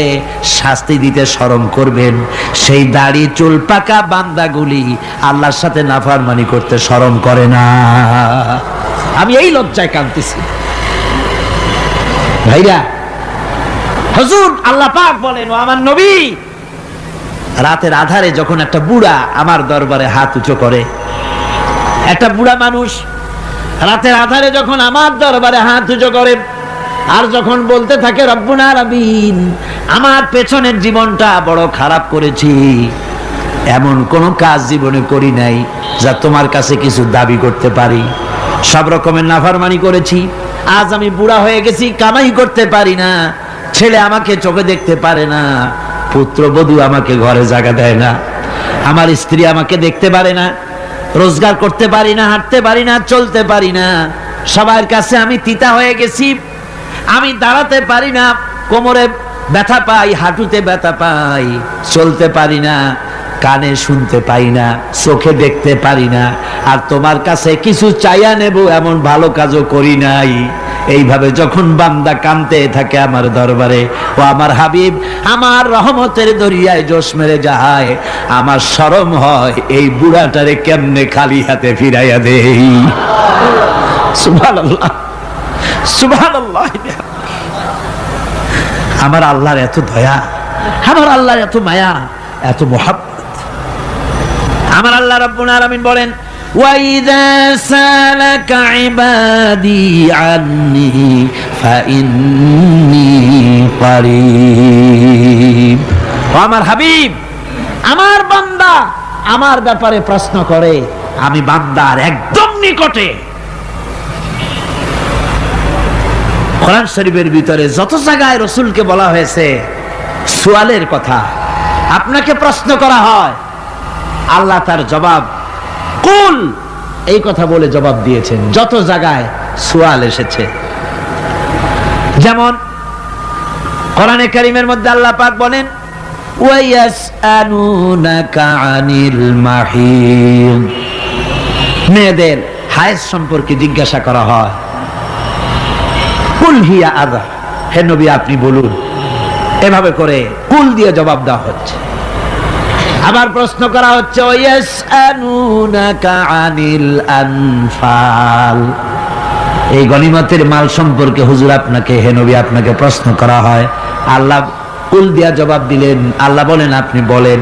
শাস্তি দিতে শরম করবেন। সেই দাড়ি চুল পাকা বান্দাগুলি আল্লাহর সাথে নাফরমানি করতে শরম করে না। আমি এই লজ্জায় কাঁদতেছি। ভাইরা, হুজুর, আল্লাহ পাক বলেন, ও আমার নবী, রাতের আধারে যখন একটা বুড়া আমার দরবারে হাত উঁচু করে, একটা বুড়া মানুষ রাতের আধারে যখন আমার দরবারে হাত উঁচু করে আর যখন বলতে থাকে, রব্বুল আলামিন, আমার পেছনের জীবনটা বড় খারাপ করেছি, এমন কোন কাজ জীবনে করি নাই যা তোমার কাছে কিছু দাবি করতে পারি, সব রকমের নাফরমানি করেছি, আজ আমি বুড়া হয়ে গেছি, কামাই করতে পারি না, ছেলে আমাকে চোখে দেখতে পারে না, পুত্রবধূ আমাকে ঘরে জায়গা দেয় না, আমার স্ত্রী আমাকে দেখতে পারে না, রোজগার করতে পারি না, হাঁটতে পারি না, চলতে পারি না, সবার কাছে আমি তিতা হয়ে গেছি, আমি দাঁড়াতে পারি না, কোমরে ব্যথা পাই, হাঁটুতে ব্যথা পাই, চলতে পারি না, কানে শুনতে পাই না, চোখে দেখতে পারি না, আর তোমার কাছে কিছু চাইয়া নেব এমন ভালো কাজও করি নাই। এইভাবে যখন বান্দা কাঁদতে থাকে আমার দরবারে, ও আমার হাবিব আমার রহমতের দরিয়ায় জোশ মেরে যায়, আমার শরম হয় এই বুড়াটারে কেমনে খালি হাতে ফিরাইয়া দেই। সুবহানাল্লাহ, সুবহানাল্লাহ। আমার আল্লাহর এত দয়া, আমার আল্লাহর এত মায়া, এত মোহাব্বত। আমার আল্লাহ রাব্বুল আলামিন বলেন, وَإِذَا سَأَلَكَ عِبَادِي عَنِّي فَإِنِّي قَرِيبٌ। ও আমার হাবিব, আমার বান্দা আমার ব্যাপারে প্রশ্ন করে, আমি বান্দার একদম নিকটে। কোরআন শরীফের ভিতরে যত জায়গায় রাসূলকে বলা হয়েছে সুয়ালের কথা, আপনাকে প্রশ্ন করা হয়, আল্লাহ তার জবাব কুল এই কথা বলে জবাব দিয়েছেন। যত জায়গায় সুয়াল এসেছে, যেমন কোরআনে কারীমের মধ্যে আল্লাহ পাক বলেন, ওয়ায়াসআলুনাকা আনিল মাহিদ, মেয়েদের হায়েজ সম্পর্কে জিজ্ঞাসা করা হয়, কুল হিয়া আযা, হে নবী আপনি বলুন। এভাবে করে কুল দিয়ে জবাব দেওয়া হচ্ছে। আবার প্রশ্ন করা হচ্ছে, ওয়ায়াসআলুনাকা আনিল আনফাল, এই গনিমতের মাল সম্পর্কে হুজুর আপনাকে, হে নবী আপনাকে প্রশ্ন করা হয়। আল্লাহ কুল দিয়া জবাব দিলেন। আল্লাহ বলেন আপনি বলেন।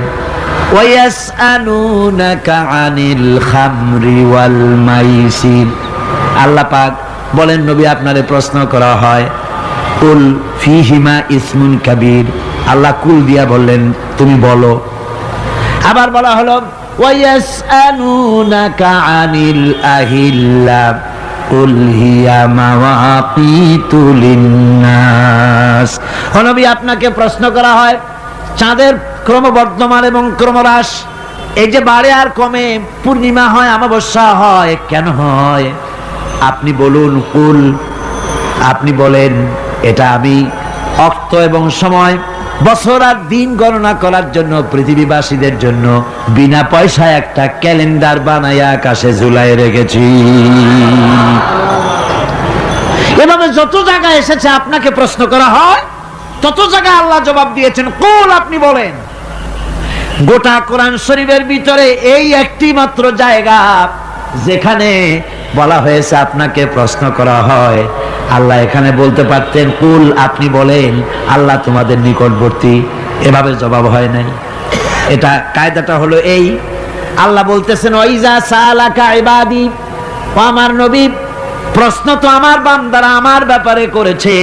ওয়ায়াসআলুনাকা আনিল খামরি ওয়াল মাইসির, আল্লাহ পাক বলেন নবী আপনারে প্রশ্ন করা হয়, কুল ফিহিমা ইসমুন কাবীর, আল্লাহ কুল দিয়া বললেন তুমি বলো। আবার বলা হলো, ওয়ায়াসআলুনাকা আনিল আহিল্লা কুল হিয়া মাওয়াকিতু লিন্নাস, ও নবী আপনাকে প্রশ্ন করা হয় চাঁদের ক্রমবর্ধমান এবং ক্রমহ্রাস, এই যে বাড়ে আর কমে, পূর্ণিমা হয় অমাবস্যা হয়, কেন হয়? আপনি বলুন কুল, আপনি বলেন এটা আমি অক্ত এবং সময়, বছর আর দিন গণনা করার জন্য পৃথিবীবাসীদের জন্য বিনা পয়সায় একটা ক্যালেন্ডার বানাইয়া আকাশে ঝুলাই রেখেছি। এভাবে যত জায়গায় এসেছে আপনাকে প্রশ্ন করা হয়, তত জায়গায় আল্লাহ জবাব দিয়েছেন কুল, আপনি বলেন। গোটা কোরআন শরীফের ভিতরে এই একটি মাত্র জায়গা যেখানে বলা হয়েছে আপনাকে প্রশ্ন করা হয়, আল্লাহ এখানে বলতে পারতেন কুল আপনি বলেন, আল্লাহ তোমাদের নিকটবর্তী, এভাবে জবাব হয় নাই। এটা কায়দাটা হলো এই, আল্লাহ বলতেছেন ওয়াইজা সালাকা ইবাদি, ও আমার নবী প্রশ্ন তো আমার বান্দারা আমার ব্যাপারে করেছে,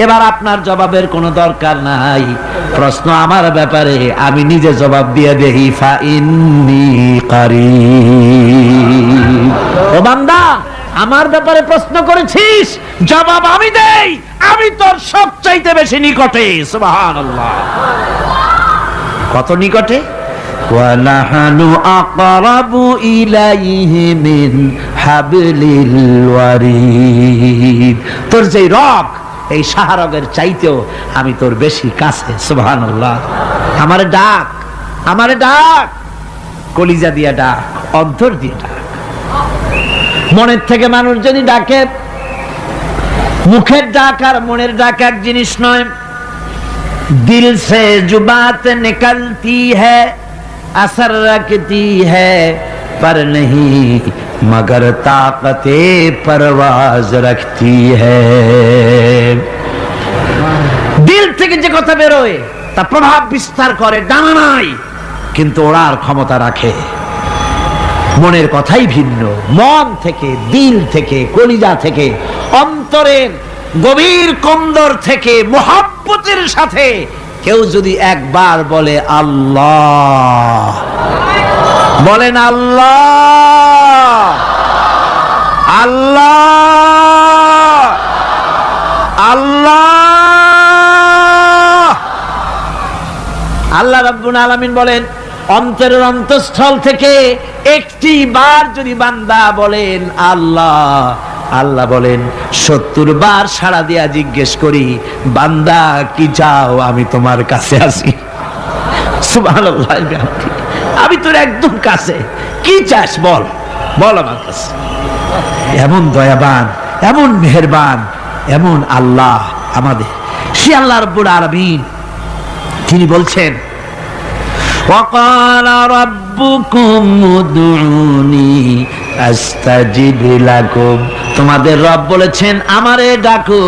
এবার আপনার জবাবের কোনো দরকার নাই। প্রশ্ন আমার ব্যাপারে, আমি নিজে জবাব দিয়ে দেই, ফা ইন্নী কারীব। ও বান্দা, আমার ব্যাপারে প্রশ্ন করেছিস, জবাব আমি দেই, আমি তোর সবচাইতে বেশি নিকটে। সুবহানাল্লাহ। কত নিকটে? ওয়ানাহানু আকরাবু ইলাইহি মিন হাবলিল ওয়ারিদ। তোর যে রগ, এই শাহরগের চাইতেও আমি তোর বেশি কাছে। সুবহানাল্লাহ। আমারে ডাক, আমারে ডাক, কলিজা দিয়া ডাক, অন্তর দিয়ে ডাক। মনের থেকে মানুষ যদি ডাকে, মুখের ডাক আর মনের ডাক এক জিনিস নয়। दिल से जो बात निकलती है असर रखती है पर नहीं मगर ताकते परवाज रखती है। दिल থেকে যে কথা বেরোয় তা প্রভাব বিস্তার করে, ডানা নাই কিন্তু ওড়ার ক্ষমতা রাখে। মনের কথাই ভিন্ন। মন থেকে, দিল থেকে, কলিজা থেকে, অন্তরের গভীর কন্দর থেকে মোহাব্বতের সাথে কেউ যদি একবার বলে আল্লাহ, বলেন আল্লাহ, আল্লাহ, আল্লাহ। আল্লাহ রাব্বুল আলামিন বলেন, অন্তরের অন্তঃস্থল থেকে একটি বার যদি বান্দা বলেন আল্লাহ, আল্লাহ বলেন 70 বার সাড়া দিয়া জিজ্ঞেস করি, বান্দা কি চাও, আমি তোমার কাছে আছি। সুবহানাল্লাহ। আমি তোর একদম কাছে, কি চাস বল, বল আমার কাছে। এমন দয়াবান, এমন মেহেরবান, এমন আল্লাহ আমাদের। সে আল্লাহ রাব্বুল আলামিন, তিনি বলছেন, وقال ربكم ادعوني استجب لكم। তোমাদের রব বলেছেন, আমারে ডাকো,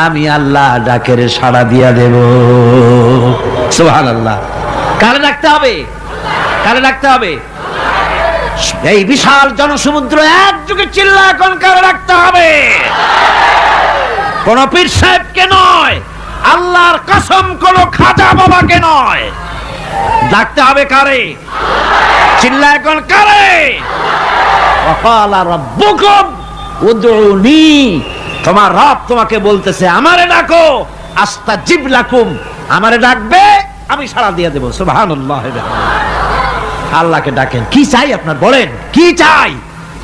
আমি আল্লাহ ডাকের সাড়া দিয়া দেব। সুবহানাল্লাহ। কারে ডাকতে হবে? কারে ডাকতে হবে? এই বিশাল জনসমুদ্র একযোগে চিল্লা এখন কারে ডাকতে হবে? কোন পীর সাহেবকে নয়, আল্লাহর কসম কোন খাজা বাবাকে নয়, ডাকতে হবে কারে? চিল্লা এখন কারে? ওয়াকালা রাব্বুকুম উদউনি। তোমার রব তোমাকে বলতেছে, আমারে ডাকো, আস্তাজিব লাকুম, আমারে ডাকবে, আমি সাড়া দিয়ে দেব। সুবহানাল্লাহ। আল্লাহকে ডাকেন, কি চাই আপনার বলেন, কি চাই?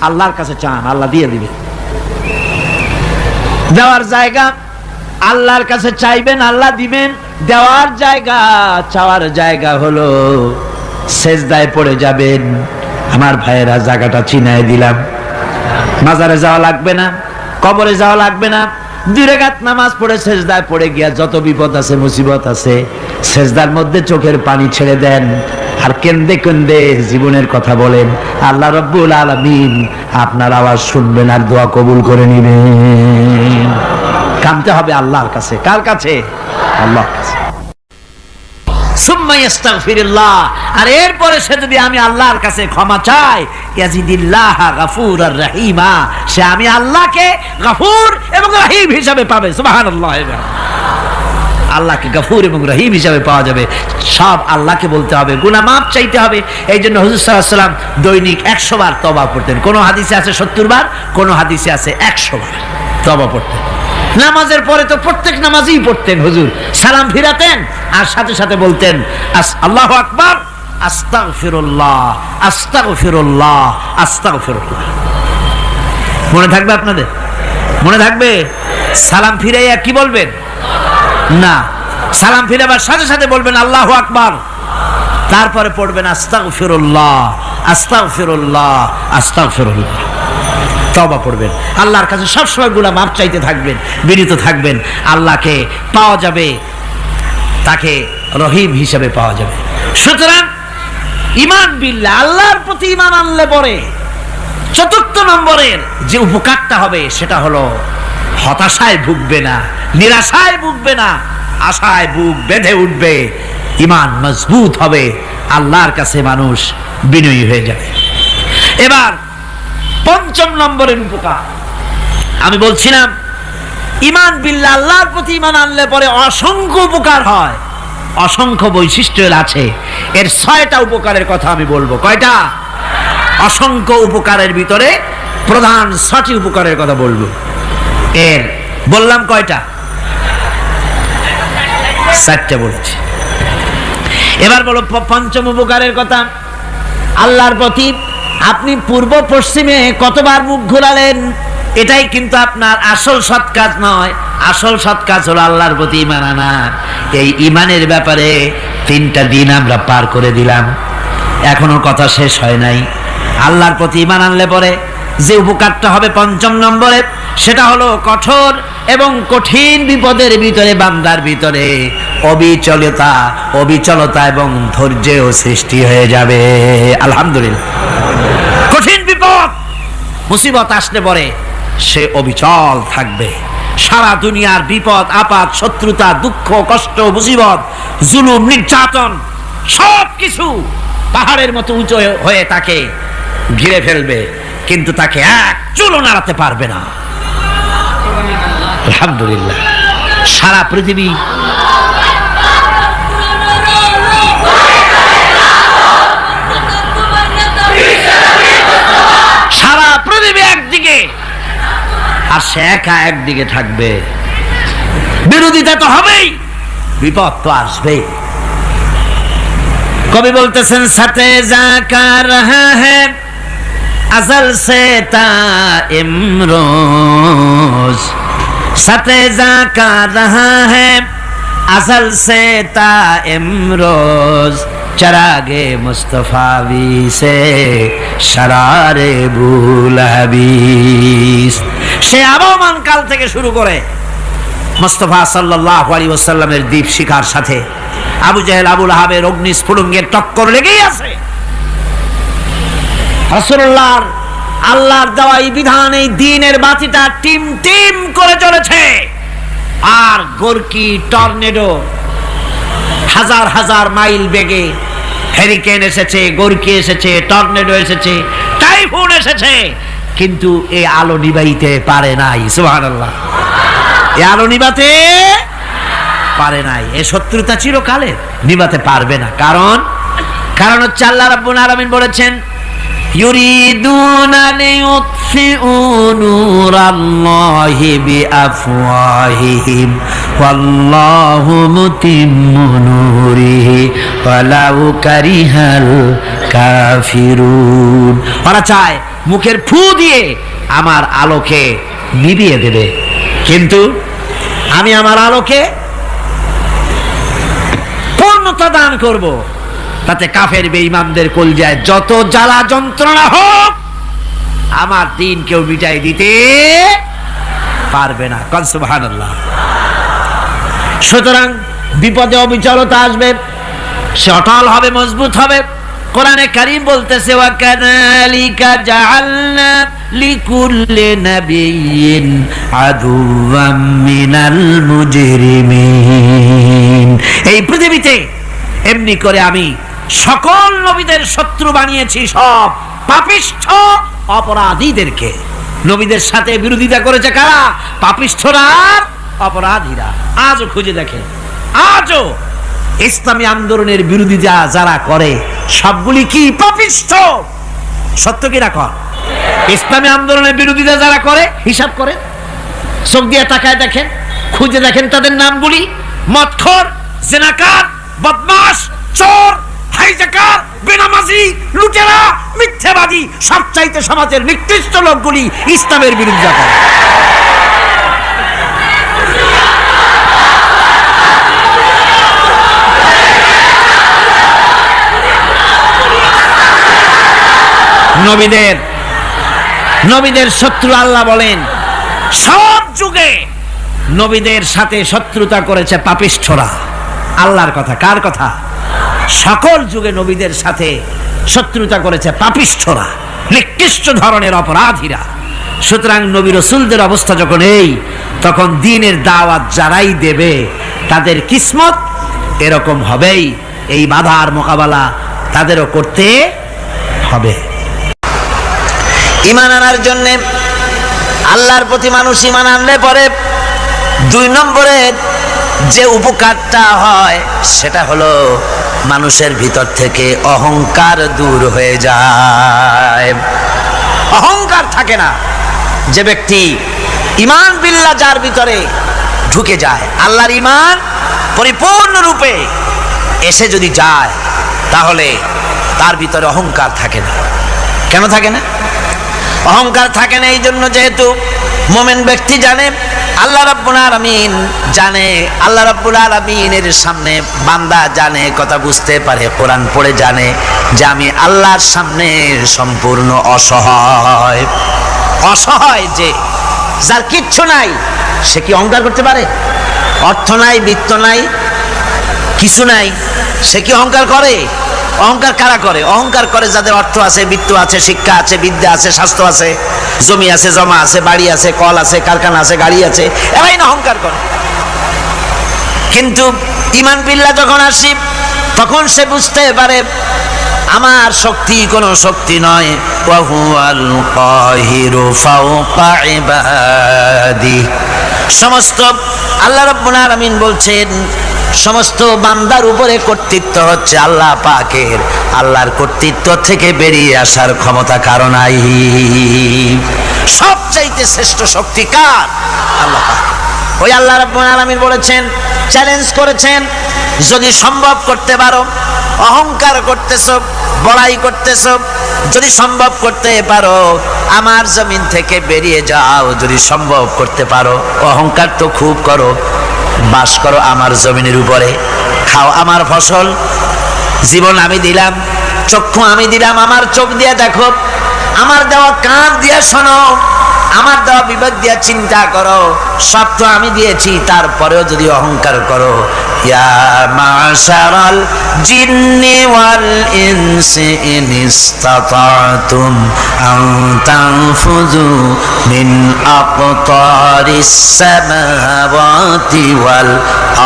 আল্লাহর কাছে চান, আল্লাহ দিয়ে দিবে। দেওয়ার জায়গা আল্লাহর কাছে চাইবেন, আল্লাহ দিবেন। দেওয়ার জায়গা, চাওয়ার জায়গা হলো সেজদায় পড়ে যাবেন। আমার ভাইয়েরা, জায়গাটা চিনায় দিলাম। মাজারে যাওয়া লাগবে না, কবরে যাওয়া লাগবে না। 2 রাকাত নামাজ পড়ে সেজদায় পড়ে গিয়া যত বিপদ আছে, মুসিবত আছে, সেজদার মধ্যে চোখের পানি ছেড়ে দেন আর কেন্দে কেন্দে জীবনের কথা বলেন। আল্লাহ রাব্বুল আলামিন আপনার আওয়াজ শুনবেন আর দোয়া কবুল করে নেবেন। কাঁদতে হবে আল্লাহর কাছে। কার কাছে? আল্লাহর কাছে। সুম্মা ইস্তাগফিরুল্লাহ। আর এরপরে সে যদি আমি আল্লাহর কাছে ক্ষমা চাই, ইয়াজিদিল্লাহ গাফুরার রহিমা, সে আমি আল্লাহকে গফুর এবং রহিম হিসাবে পাবে। সুবহানাল্লাহ। আল্লাহকে গফুর এবং রহিম হিসাবে পাওয়া যাবে। সব আল্লাহকে বলতে হবে, গুনাহ মাফ চাইতে হবে। এই জন্য হুজুর সাল্লাল্লাহু আলাইহি ওয়াসাল্লাম দৈনিক 100 বার তওবা পড়তেন। কোন হাদিসে আছে 70 বার, কোন হাদিসে আছে 100 বার তওবা পড়তেন। নামাজের পরে তো প্রত্যেক নামাজই পড়তেন হুজুর, সালাম ফিরাতেন আর সাথে সাথে বলতেন আল্লাহু আকবার, আস্তাগফিরুল্লাহ, আস্তাগফিরুল্লাহ, আস্তাগফিরুল্লাহ। মনে থাকবে আপনাদের? মনে থাকবে? সালাম ফিরাইয়া কি বলবেন? না, সালাম ফিরাবার সাথে সাথে বলবেন আল্লাহু আকবার, তারপরে পড়বেন আস্তাগফিরুল্লাহ, আস্তাগফিরুল্লাহ, আস্তাগফিরুল্লাহ। তওবা পড়বেন, আল্লাহর কাছে সবসময় গুনাহ মাফ চাইতে থাকবেন, বিনীত থাকবেন। আল্লাহকে পাওয়া যাবে, তাকে রহিম হিসেবে পাওয়া যাবে। সুতরাং ঈমান বিল্লাহ, আল্লাহর প্রতি ঈমান আনলে পরে 4th নম্বরের যে উপকারটা হবে সেটা হলো হতাশায় ভুগবে না, নিরাশায় ভুগবে না, আশায় বুক বেঁধে উঠবে, ঈমান মজবুত হবে, আল্লাহর কাছে মানুষ বিনয়ী হয়ে যাবে। এবার 5ম নম্বরের উপকার, আমি বলছিলাম ঈমান বিল্লাহ, আল্লাহর প্রতি ঈমান আনলে পরে অসংখ্য উপকার হয়, অসংখ্য বৈশিষ্ট্য আছে। এর 6টা উপকারের কথা আমি বলবো। কয়টা? অসংখ্য উপকারের ভিতরে প্রধান 6টি উপকারের কথা বলবো। এর বললাম কয়টা? 4টে বলেছি। এবার বলো পঞ্চম উপকারের কথা। আল্লাহর প্রতি আপনি পূর্ব পশ্চিমে কতবার মুখ ঘোরালেন, এটাই কিন্তু আপনার আসল সৎ কাজ নয়। আসল সৎ কাজ হলো আল্লাহর প্রতি ঈমান আনা। এই ঈমানের ব্যাপারে 3টা দিন আমরা পার করে দিলাম, এখনো কথা শেষ হয় নাই। আল্লাহর প্রতি ঈমান আনলে পরে যে উপকারটা হবে 5ম নম্বরে, সেটা হলো কঠোর এবং কঠিন বিপদের ভিতরে বান্দার ভিতরে অবিচলতা এবং ধৈর্যের সৃষ্টি হয়ে যাবে। আলহামদুলিল্লাহ। কঠিন বিপদ মুসিবত আসলে পরে সে অবিচল থাকবে। সারা দুনিয়ার বিপদ আপদ, শত্রুতা, দুঃখ, কষ্ট, মুসিবত, জুলুম, নির্যাতন সবকিছু পাহাড়ের মতো উঁচু হয়ে তাকে ঘিরে ফেলবে, কিন্তু তাকে এক চুলও নাড়াতে পারবে না। আলহামদুলিল্লাহ। সারা পৃথিবী একদিকে আর সে একা একদিকে থাকবে। বিরোধিতা তো হবেই, বিপদ তো আসবেই। কবি বলতেছেন সাথে জাকা রহা হ্যায় अज़ल से ता इमरोज सते जाका रहा है अज़ल से ता इमरोज चरागे मुस्तफावी से शरारे बुलहबीस। সে আবহমান কাল থেকে শুরু করে মুস্তাফা সাল্লাল্লাহু আলাইহি ওয়াসাল্লামের দীপ শিখার সাথে আবু জাহেল, আবু লাহাবের অগ্নিস্ফুলিঙ্গের টক্কর লেগেই আছে। রাসূলুল্লাহর আল্লাহর দেওয়া এই বিধান, এই দ্বীনের বাতিটা টিম টিম করে চলেছে। আর গোরকি, টর্নেডো, হাজার হাজার মাইল বেগে হেরিকেন এসেছে, গোরকি এসেছে, টর্নেডো এসেছে, টাইফুন এসেছে, কিন্তু এই আলো নিবাইতে পারে নাই। সুবহানাল্লাহ। এই আলো নিবাতে পারে নাই। এই শত্রুতা চিরকালের, নিবাতে পারবে না। কারণ হচ্ছে আল্লাহ রাব্বুল আলামিন বলেছেন ইউরিদুনা লিইউতফিউ নূরাল্লাহি বিআফওয়াহিহিম ওয়াল্লাহু মুতিম্মু নূরিহি ওয়ালাউ কারিহাল কাফিরুন। ওরা চায় মুখের ফু দিয়ে আমার আলোকে নিভিয়ে দেবে, কিন্তু আমি আমার আলোকে পূর্ণতা দান করব। তাতে কাফের বেঈমানদের কলজায় যত জ্বালা যন্ত্রণা হোক, আমার দ্বীন কেউ মিটাই দিতে পারবে না। কোন সুবহানাল্লাহ। সুতরাং বিপদে অবিচলতা আসবে, সে অটল হবে, মজবুত হবে। কোরআনে কারীম বলতেছে ওয়া কাযালিকা জাআলনা লিকুল্লি নাবিয়্যিন আদুওয়াম মিনাল মুজরিমিন। এই পৃথিবীতে এমনি করে আমি সকল নবীদের শত্রু বানিয়েছি, সব পাপিষ্ঠ অপরাধীদেরকে। নবীদের সাথে বিরোধিতা করেছে কারা? পাপিষ্ঠরা আর অপরাধীরা। আজও খুঁজে দেখেন, আজও ইসলামী আন্দোলনের বিরোধিতা যারা করে সবগুলি কি পাপিষ্ঠ? সত্য কি না কর? ইসলামী আন্দোলনের বিরোধিতা যারা করে হিসাব করে, চোখ দিয়ে তাকায় দেখেন, খুঁজে দেখেন তাদের নামগুলি। মদখোর, জিনাকার, বদমাশ, চোর, হাইজাকার, বেনামাজি, লুটেরা, মিথ্যাবাদী, সবচাইতে সমাজের নিকৃষ্ট লোকগুলি ইসলামের বিরোধিতা করে। নবীদের শত্রু আল্লাহ বলেন সব যুগে নবীদের সাথে শত্রুতা করেছে পাপিষ্ঠরা। আল্লাহর কথা, কার কথা? সকল যুগে নবীদের সাথে শত্রুতা করেছে পাপিষ্ঠরা, নিকৃষ্ট ধরনের অপরাধীরা। সুতরাং নবী রাসূলদের অবস্থা যখন এই, তখন দ্বীনের দাওয়াত যারাই দেবে তাদের কিসমত এরকম হবেই। এই বাধার মোকাবেলা তাদেরও করতে হবে। ঈমান আনার জন্য আল্লাহর প্রতি মানুষ ঈমান আনলে পরে 2 নম্বরে যে উপকারটা হয় সেটা হলো মানুষের ভিতর থেকে অহংকার দূর হয়ে যায়, অহংকার থাকে না। যে ব্যক্তি ঈমান বিল্লাহ যার ভিতরে ঢুকে যায়, আল্লাহর ঈমান পরিপূর্ণরূপে এসে যদি যায়, তাহলে তার ভিতরে অহংকার থাকে না। কেন থাকে না? অহংকার থাকে না এই জন্য, যেহেতু মুমিন ব্যক্তি জানে আল্লাহ রাব্বুল আলামিন জানে, আল্লাহ রাব্বুল আলামিনের সামনে বান্দা জানে, কথা বুঝতে পারে, কোরআন পড়ে জানে যে আমি আল্লাহর সামনে সম্পূর্ণ অসহায়। অসহায় যে যার কিচ্ছু নাই, সে কি অহংকার করতে পারে? অর্থ নাই, বিত্ত নাই, কিছু নাই, সে কি অহংকার করে? অহংকার কারা করে? অহংকার করে যাদের অর্থ আছে, বিত্ত আছে, শিক্ষা আছে, বিদ্যা আছে, স্বাস্থ্য আছে, জমি আছে, জমা আছে, বাড়ি আছে, কল আছে, কারখানা আছে, গাড়ি আছে, এরাই না অহংকার করে। কিন্তু ঈমান বিল্লাহ যখন আসি, তখন সে বুঝতে পারে আমার শক্তি কোনো শক্তি নয়। ওয়া হুয়াল কাহিরু ফাওকা ইবাদি। সমস্ত আল্লাহ রাব্বুল আলামিন বলছেন সমস্ত বান্দার উপরে কর্তৃত্ব হচ্ছে আল্লাহ পাকের। আল্লাহর কর্তৃত্ব থেকে বেরিয়ে আসার ক্ষমতা কারো নাই। সবচাইতে শ্রেষ্ঠ শক্তি কার? আল্লাহ পাক। ওই আল্লাহ রাব্বুল আলামিন বলেছেন, চ্যালেঞ্জ করেছেন, যদি সম্ভব করতে পারো, অহংকার করতেছো, বড়াই করতেছো, যদি সম্ভব করতে পারো আমার জমিন থেকে বেরিয়ে যাও। যদি সম্ভব করতে পারো, অহংকার তো খুব করো, বাস করো আমার জমিনের উপরে, খাও আমার ফসল, জীবন আমি দিলাম, চক্ষু আমি দিলাম, আমার চোখ দিয়ে দেখো, আমার দেওয়া কান দিয়ে শোনো, আমার দেওয়া বিবেক দিয়ে চিন্তা করো, সব তো আমি দিয়েছি, তারপরেও যদি অহংকার করো। ইয়া মাশারাল জিন্নি ওয়াল ইনসি ইন ইসতাতাতুম আন তানফুযু মিন আকতারিস সামাওয়াতি ওয়াল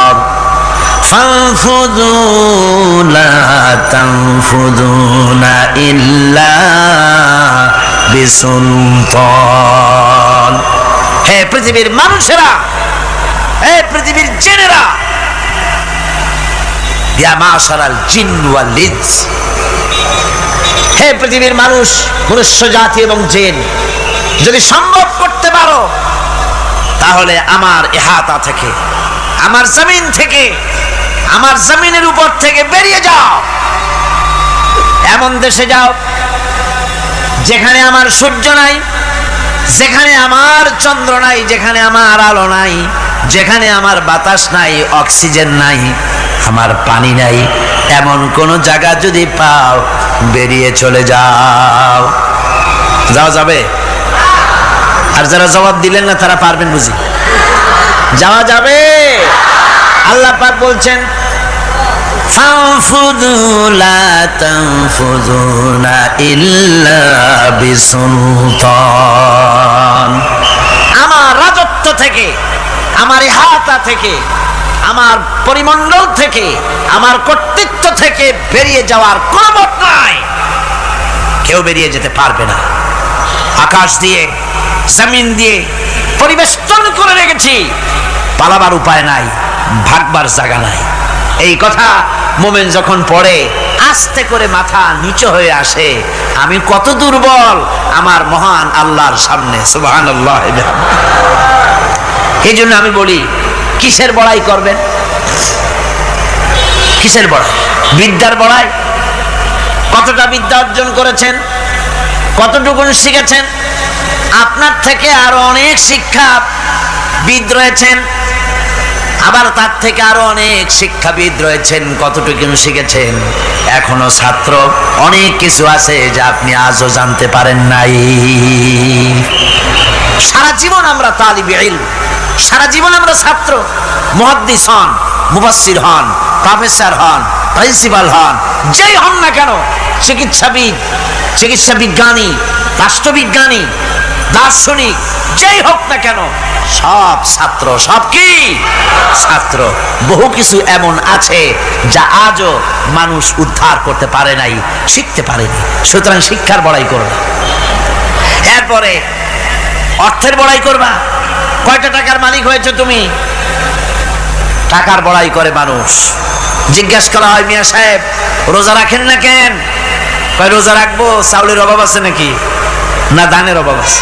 আরদ ফানফুযু লা তানফুযুনা ইল্লা বিসুলতান। হে পৃথিবীর মানুষেরা, হে পৃথিবীর জিনেরা, ইয়া মাশারাল জিন ওয়াল ইনস, হে পৃথিবীর মানুষ, মনুষ্য জাতি এবং জিন, যদি সম্ভব করতে পারো তাহলে আমার ইহাতা থেকে, আমার জমিন থেকে, আমার জমিনের উপর থেকে বেরিয়ে যাও। এমন দেশে যাও যেখানে আমার সূর্য নাই, যেখানে আমার চন্দ্র নাই, যেখানে আমার আলো নাই, যেখানে আমার বাতাস নাই, অক্সিজেন নাই, আমার পানি নাই, এমন কোন জায়গা যদি পাও বেরিয়ে চলে যাও। যাওয়া যাবে? আর যারা জবাব দিলেন না তারা পারবেন বুঝি? যাওয়া যাবে। আল্লাহ পাক বলছেন ফানফুযু লা তানফুযুনা ইল্লা বিসুলতান। আমার রাজত্ব থেকে, আমার ইহাতা থেকে, আমার পরিমণ্ডল থেকে, আমার কর্তৃত্ব থেকে বেরিয়ে যাওয়ার কোনো পথ নাই। কেউ বেরিয়ে যেতে পারবে না। আকাশ দিয়ে, জমিন দিয়ে পরিবেষ্টন করে রেখেছি, পালাবার উপায় নাই, ভাগবার জায়গা নাই। এই কথা মুমিন যখন পড়ে, আস্তে করে মাথা নিচু হয়ে আসে, আমি কত দুর্বল আমার মহান আল্লাহর সামনে। সুবহানাল্লাহ। এই জন্য আমি বলি, কিসের বড়াই করবেন? কিসের বড়াই? বিদ্যার বড়াই। কতটা বিদ্যা অর্জন করেছেন, কতটুকুন শিখেছেন? আপনার থেকে আরো অনেক শিক্ষাবিদ রয়েছেন, আবার তার থেকে আরো অনেক শিক্ষাবিদ রয়েছেন, কতটুকু শিখেছেন? এখনো ছাত্র, অনেক কিছু আছে যা আপনি আজও জানতে পারেন নাই। সারা জীবন আমরা তালিবে ইলম, সারা জীবন আমরা ছাত্র। মুহাদ্দিস হন, মুফাসসির হন, প্রফেসর হন, প্রিন্সিপাল হন, যেই হন না কেন, চিকিৎসাবিদ, চিকিৎসা বিজ্ঞানী, রাষ্ট্রবিজ্ঞানী, দার্শনিক, যেই হোক না কেন, সব ছাত্র। সব কি? ছাত্র। বহু কিছু এমন আছে যা আজও মানুষ উদ্ধার করতে পারে নাই, শিখতে পারেনি। সুতরাং শিক্ষার বড়াই করো না। এরপরে অর্থের বড়াই করবা? কয়টা টাকার মালিক হয়েছে তুমি? টাকার বড়াই করে মানুষ। জিজ্ঞাসা করা হয়, মিয়া সাহেব রোজা রাখেন না কেন? কয় রোজা রাখবো, চাউলের অভাব আছে নাকি? না দানের অভাব আছে,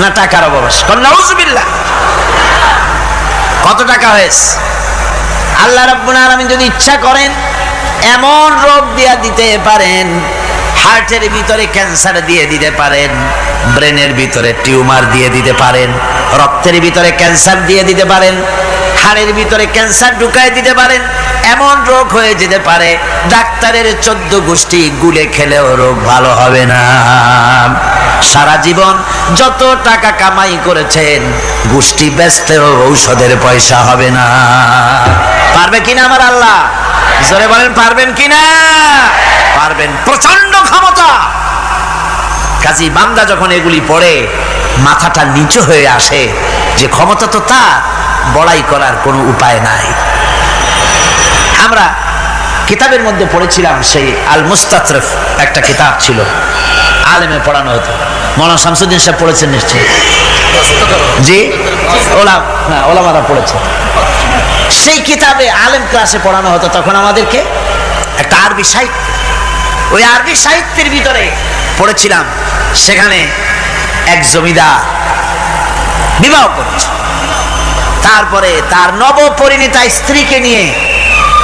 না টাকার অভাব আছে। নাউজুবিল্লাহ। কত টাকা হয়েছে? আল্লাহ রাব্বুল আলামিন যদি ইচ্ছা করেন এমন রোগ দিয়া দিতে পারেন, হার্টের ভিতরে ক্যান্সার দিয়ে দিতে পারেন, ব্রেনের ভিতরে টিউমার দিয়ে দিতে পারেন, রক্তের ভিতরে ক্যান্সার দিয়ে দিতে পারেন, হাড়ের ভিতরে ক্যান্সার ঢুকায় দিতে পারেন। এমন রোগ হয়ে যেতে পারে ডাক্তারের 14 গোষ্ঠী গুলে খেলেও রোগ ভালো হবে না। সারা জীবন যত টাকা কামাই করেছেন গোষ্ঠী বেচলেও ঔষধের পয়সা হবে না। পারবে কিনা আমার আল্লাহ? জোরে বলেন পারবেন কিনা? পারবেন, প্রচন্ড ক্ষমতা। কাজী বান্দা যখন এগুলি পড়ে মাথাটা নিচু হয়ে আসে যে ক্ষমতা তো তার, বড়াই করার কোনো উপায় নাই। আমরা কিতাবের মধ্যে পড়েছিলাম, সেই আল মুস্তাতরফ একটা কিতাব ছিল, আলেমে পড়ানো হতো। মৌলানা শামসুদ্দিন সাহেব পড়েছেন নিশ্চয়ই? জি, ওলামারা পড়েছে। সেই কিতাবে আলেম ক্লাসে পড়ানো হতো তখন আমাদেরকে একটা আরবি সাহিত্য। ওই আরবি সাহিত্যের ভিতরে পড়েছিলাম, সেখানে এক জমিদার বিবাহ করেছে, তারপরে তার নবপরিণীতা স্ত্রীকে নিয়ে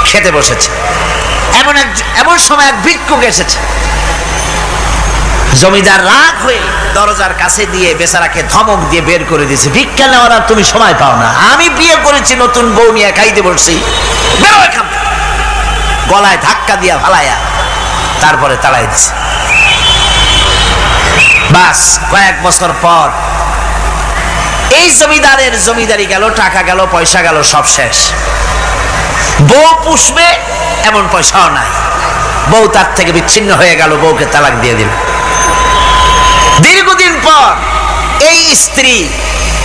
খেতে বসেছে। এমন সময় এক ভিক্ষুক এসেছে। জমিদার রাগ হয়ে দরজার কাছে দিয়ে বেচারাকে ধমক দিয়ে বের করে দিয়েছে, ভিক্ষা নেওয়ার আর তুমি সময় পাও না, আমি বিয়ে করেছি, নতুন বউ নিয়ে খাইতে বসছি, বেরো এখান থেকে। গলায় ধাক্কা দিয়া ফালাইয়া তারপরে তাড়াই দিছে। বাস কয়েক বছর পর এই জমিদারের জমিদারি গেল, টাকা গেল, পয়সা গেল, সব শেষ। বউ পুষবে এমন পয়সাও নাই, বউ তার থেকে বিচ্ছিন্ন হয়ে গেল, বউকে তালাক দিয়ে দিল। দীর্ঘদিন পর এই স্ত্রী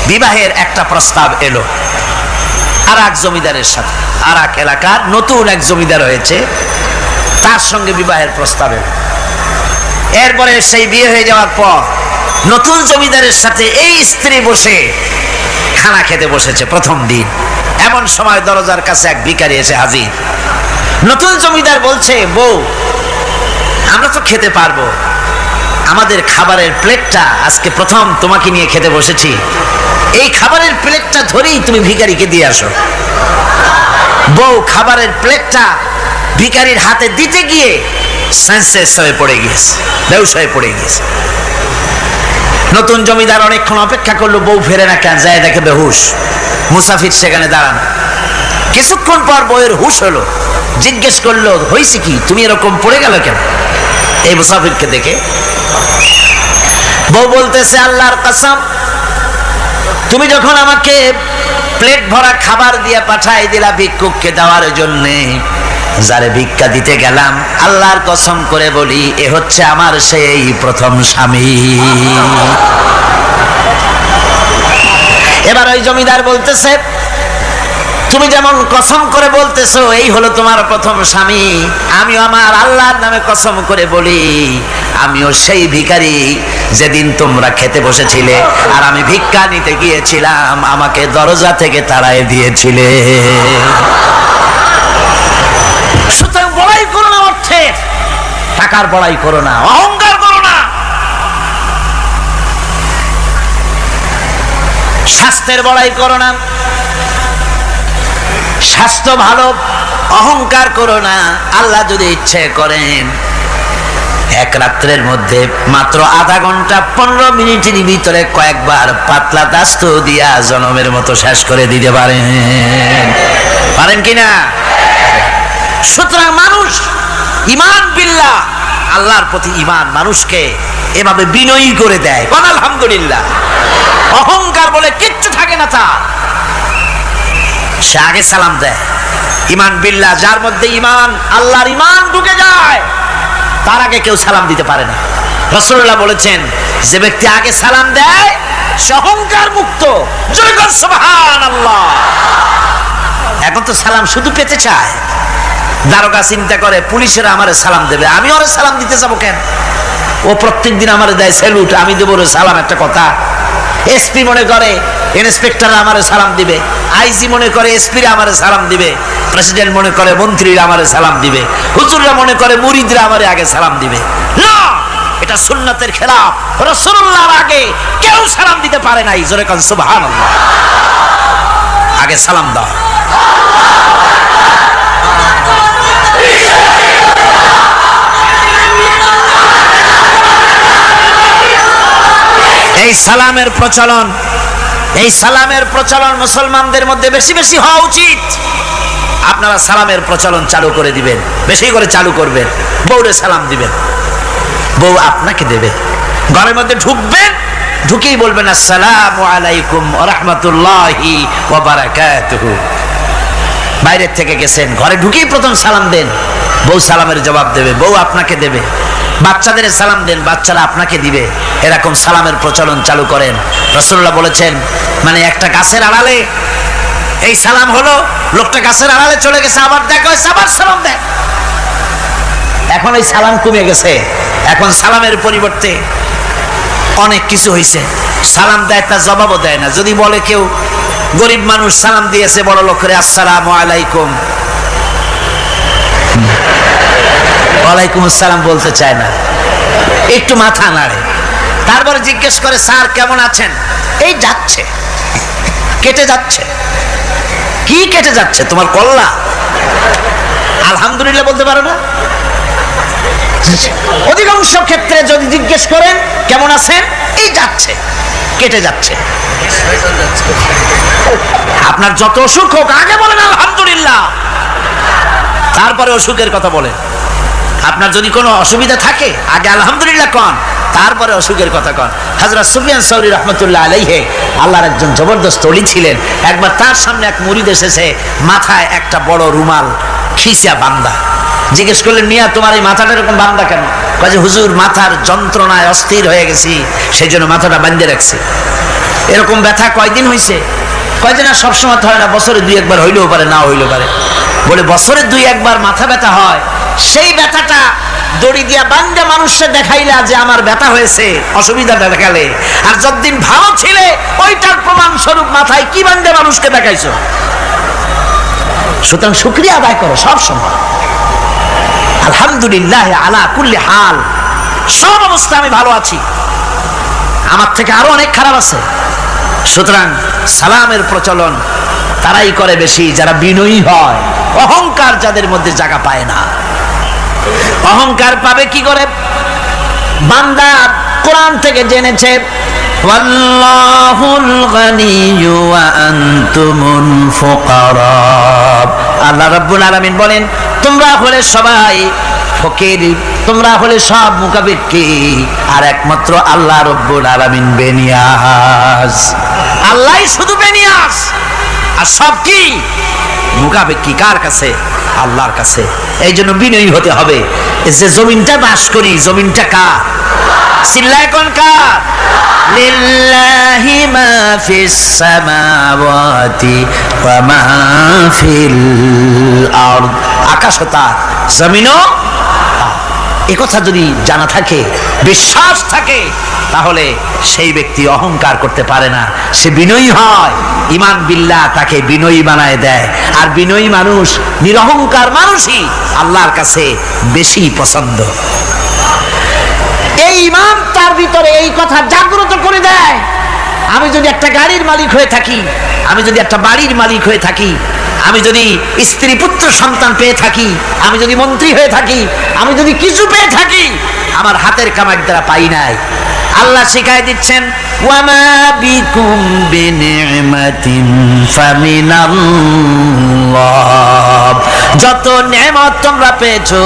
বিবাহের একটা প্রস্তাব এলো আর এক জমিদারের সাথে, আর এক এলাকার নতুন এক জমিদার হয়েছে, তার সঙ্গে বিবাহের প্রস্তাব এলো। এরপরে সেই বিয়ে হয়ে যাওয়ার পর নতুন জমিদারের সাথে এই স্ত্রী বসে খানা খেতে বসেছে প্রথম দিন। এমন সময় দরজার কাছে এক ভিখারি এসে হাজির। নতুন জমিদার বলছে, বউ আমরা তো খেতে পারবো, আমাদের খাবারের প্লেটটা আজকে প্রথম তোমাকে নিয়ে খেতে বসেছি, এই খাবারের প্লেটটা ধরেই তুমি ভিখারিকে দিয়ে আসো। বউ খাবারের প্লেটটা ভিখারির হাতে দিতে গিয়ে সেন্সলেস হয়ে পড়ে গিয়েছে, বেহুশ হয়ে পড়ে গিয়েছে। নতুন জমিদার অনেকক্ষণ অপেক্ষা করলো, বউ ফেরে না কেন, যায় দেখে বেহুশ, মুসাফির সেখানে দাঁড়ানো। কিছুক্ষণ পর বউয়ের হুশ হলো, জিজ্ঞেস করলো, হয়েছে কি, তুমি এরকম পড়ে গেল কেন? এই মুসাফিরকে দেখে বউ বলতেছে, আল্লাহর কসম, তুমি যখন আমাকে প্লেট ভরা খাবার দিয়ে পাঠাই দিলা ভিক্ষুককে দেওয়ার জন্যে, যারে ভিক্ষা দিতে গেলাম, আল্লাহর কসম করে বলি এ হচ্ছে আমার সেই প্রথম স্বামী। এবার ওই জমিদার বলতেছে, তুমি যেমন কসম করে বলতেছো এই হলো তোমার প্রথম স্বামী, আমিও আমার আল্লাহর নামে কসম করে বলি আমিও সেই ভিখারি যেদিন তোমরা খেতে বসেছিলে আর আমি ভিক্ষা নিতে গিয়েছিলাম, আমাকে দরজা থেকে তাড়ায় দিয়েছিলে। সুতরাং বড়াই করো না অর্থের, টাকার বড়াই করো না, অহংকার করো না। স্বাস্থ্যের বড়াই করো না, স্বাস্থ্য ভালো, অহংকার করো না। আল্লাহ যদি ইচ্ছে করেন এক রাত্রের মধ্যে মাত্র আধা ঘন্টা 15 মিনিটের ভিতরে কয়েকবার পাতলা দাস্ত দিয়া জনমের মতো শেষ করে দিতে পারেন, পারেন কিনা? সুতরাং মানুষ ঈমান বিল্লাহ, আল্লাহর প্রতি ঈমান মানুষকে এভাবে বিনয়ী করে দেয়। আলহামদুলিল্লাহ, অহংকার বলে কিচ্ছু থাকে না তার, সে আগে সালাম দেয়। ঈমান বিল্লাহ, যার মধ্যে ঈমান, আল্লাহর ঈমান ঢুকে যায়, তার আগে কেউ সালাম দিতে পারে না। রাসূলুল্লাহ বলেছেন, যে ব্যক্তি আগে সালাম দেয় সে অহংকার মুক্ত। জয় কর সুবহানাল্লাহ। এখন তো সালাম শুধু পেতে চায়। দারোগা চিন্তা করে পুলিশেরা আমারে সালাম দেবে, আমি ওরে সালাম দিতে যাবো কেন? ও প্রত্যেকদিন আমারে দেয় স্যালুট, আমি দেবো ওরে সালাম, একটা কথা। এসপি মনে করে ইন্সপেক্টর আমারে সালাম দিবে, আইজি মনে করে এসপি আমারে সালাম দিবে, প্রেসিডেন্ট মনে করে মন্ত্রীরা আমারে সালাম দিবে, হুজুররা মনে করে মুরিদরা আমারে আগে সালাম দিবে। না, এটা সুন্নাতের খেলাফ। রাসূলুল্লাহর আগে কেউ সালাম দিতে পারে নাই। জোরে কোন সুবহানাল্লাহ। আগে সালাম দাও। এই সালামের প্রচলন মুসলমানদের মধ্যে বেশি বেশি হওয়া উচিত। আপনারা সালামের প্রচলন চালু করে দিবেন, বেশি করে চালু করবেন। বউরে সালাম দিবেন, বউ আপনাকে দেবে। ঘরের মধ্যে ঢুকবেন, ঢুকেই বলবেন আসসালামু আলাইকুম ওয়া রাহমাতুল্লাহি ওয়া বারাকাতুহু। বাইরের থেকে গেছেন, ঘরে ঢুকেই প্রথম সালাম দেন, বউ সালামের জবাব দেবে, বউ আপনাকে দেবে। বাচ্চাদের সালাম দেন, বাচ্চারা আপনাকে দিবে। এরকম সালামের প্রচলন চালু করেন। রাসূলুল্লাহ বলেছেন, মানে একটা গাছের আড়ালে এই সালাম হলো, লোকটা গাছের আড়ালে চলে গেছে, আবার দেখা হয়েছে, আবার সালাম দেয়। এখন এই সালাম কমে গেছে, এখন সালামের পরিবর্তে অনেক কিছু হয়েছে। সালাম দেয়, তার জবাবও দেয় না। যদি বলে কেউ গরিব মানুষ সালাম দিয়েছে বড় লোক করে, আসসালামু আলাইকুম, ওয়ালাইকুম আসসালাম বলতে চায় না, একটু মাথা নাড়ে। তারপরে জিজ্ঞেস করে, স্যার কেমন আছেন? এই যাচ্ছে, কেটে যাচ্ছে। কি কেটে যাচ্ছে? তোমার কল্লা? আলহামদুলিল্লাহ বলতে পারো না? অধিকাংশ ক্ষেত্রে যদি জিজ্ঞেস করেন কেমন আছেন, এই যাচ্ছে, কেটে যাচ্ছে। আপনার যত অসুখ হোক আগে বলেন আলহামদুলিল্লাহ, তারপরে অসুখের কথা বলেন। আপনার যদি কোনো অসুবিধা থাকে আগে আলহামদুলিল্লাহ কন, তারপরে অসুখের কথা কন। হযরত সুফিয়ান সাউরি রাহমাতুল্লাহ আলাইহি আল্লাহর একজন জবরদস্ত ওলি ছিলেন। একবার তার সামনে এক মুরিদ এসেছে, মাথায় একটা বড় রুমাল খিসা বান্দা। জিজ্ঞেস করলেন, মিয়া তোমার এই মাথাটা এরকম বান্দা কেন? কয় যে হুজুর, মাথার যন্ত্রণায় অস্থির হয়ে গেছি, সেই জন্য মাথাটা বাঁধে রাখছি। এরকম ব্যথা কয়দিন হয়েছে? কয়দিন? আর সবসময় হয় না, বছরে 2-1 হইলেও পারে, না হইলেও পারে। বলে বছরে 2-1 মাথা ব্যথা হয়, সেই ব্যথাটা দড়ি দিয়া বান্ধে মানুষকে দেখাইলা যে আমার ব্যথা হয়েছে, অসুবিধাটা দেখালে। আর যতদিন ভালো ছিলে ওইটার প্রমাণ স্বরূপ মাথায় কি বান্ধে মানুষকে দেখাইছো। সুতরাং শুকরিয়া আদায় করো সব সময়। আলহামদুলিল্লাহ আলা কুল্লি হাল, সব অবস্থা আমি ভালো আছি, আমার থেকে আরো অনেক খারাপ আছে। সুতরাং সালামের প্রচলন তারাই করে বেশি যারা বিনয়ী হয়। অহংকার যাদের মধ্যে জায়গা পায় না। অহংকার পাবে কি করে? বান্দা কোরআন থেকে জেনেছে, ওয়াল্লাহুল গানিয়্যু ওয়া আনতুমুল ফুকারা। আল্লাহ রাব্বুল আলামিন বলেন, তোমরা হলে সবাই ফকির, তোমরা হলে সব মুকাবিক্কি, আর একমাত্র আল্লাহ রাব্বুল আলামিন বেনিয়াজ। আল্লাহই শুধু বেনিয়াজ, আর সব কি মুকাবিক্কি কার কাছে? আল্লাহর কাছে। এই জন্য বিনয়ী হতে হবে। যে জমিনটা বাস করি, জমিনটা কার? চিল্লায় কোন কার? লিল্লাহি মা ফিস সামাওয়াতি ওয়া মা ফিল আরদ। আকাশ তার, জমিনও। এই কথা যদি জানা থাকে, বিশ্বাস থাকে, তাহলে সেই ব্যক্তি অহংকার করতে পারে না, সে বিনয়ী হয়। ঈমান বিল্লাহ তাকে বিনয়ী বানায় দেয়। আর বিনয়ী মানুষ, নিরহংকার মানুষই আল্লাহর কাছে বেশি পছন্দ। এই ঈমান তার ভিতরে এই কথা জাগ্রত করে দেয়। আমি যদি একটা গাড়ির মালিক হয়ে থাকি, আমি যদি একটা বাড়ির মালিক হয়ে থাকি, আমি যদি স্ত্রী পুত্র সন্তান পেয়ে থাকি, আমি যদি মন্ত্রী হয়ে থাকি, আমি যদি কিছু পেয়ে থাকি, আমার হাতের কামাই দ্বারা পাই নাই। আল্লাহ শিখাই দিচ্ছেন, ওয়ামা বিকুম বিনি'মাতিন ফামিনাল্লাহ। যত নেয়ামত তোমরা পেয়েছো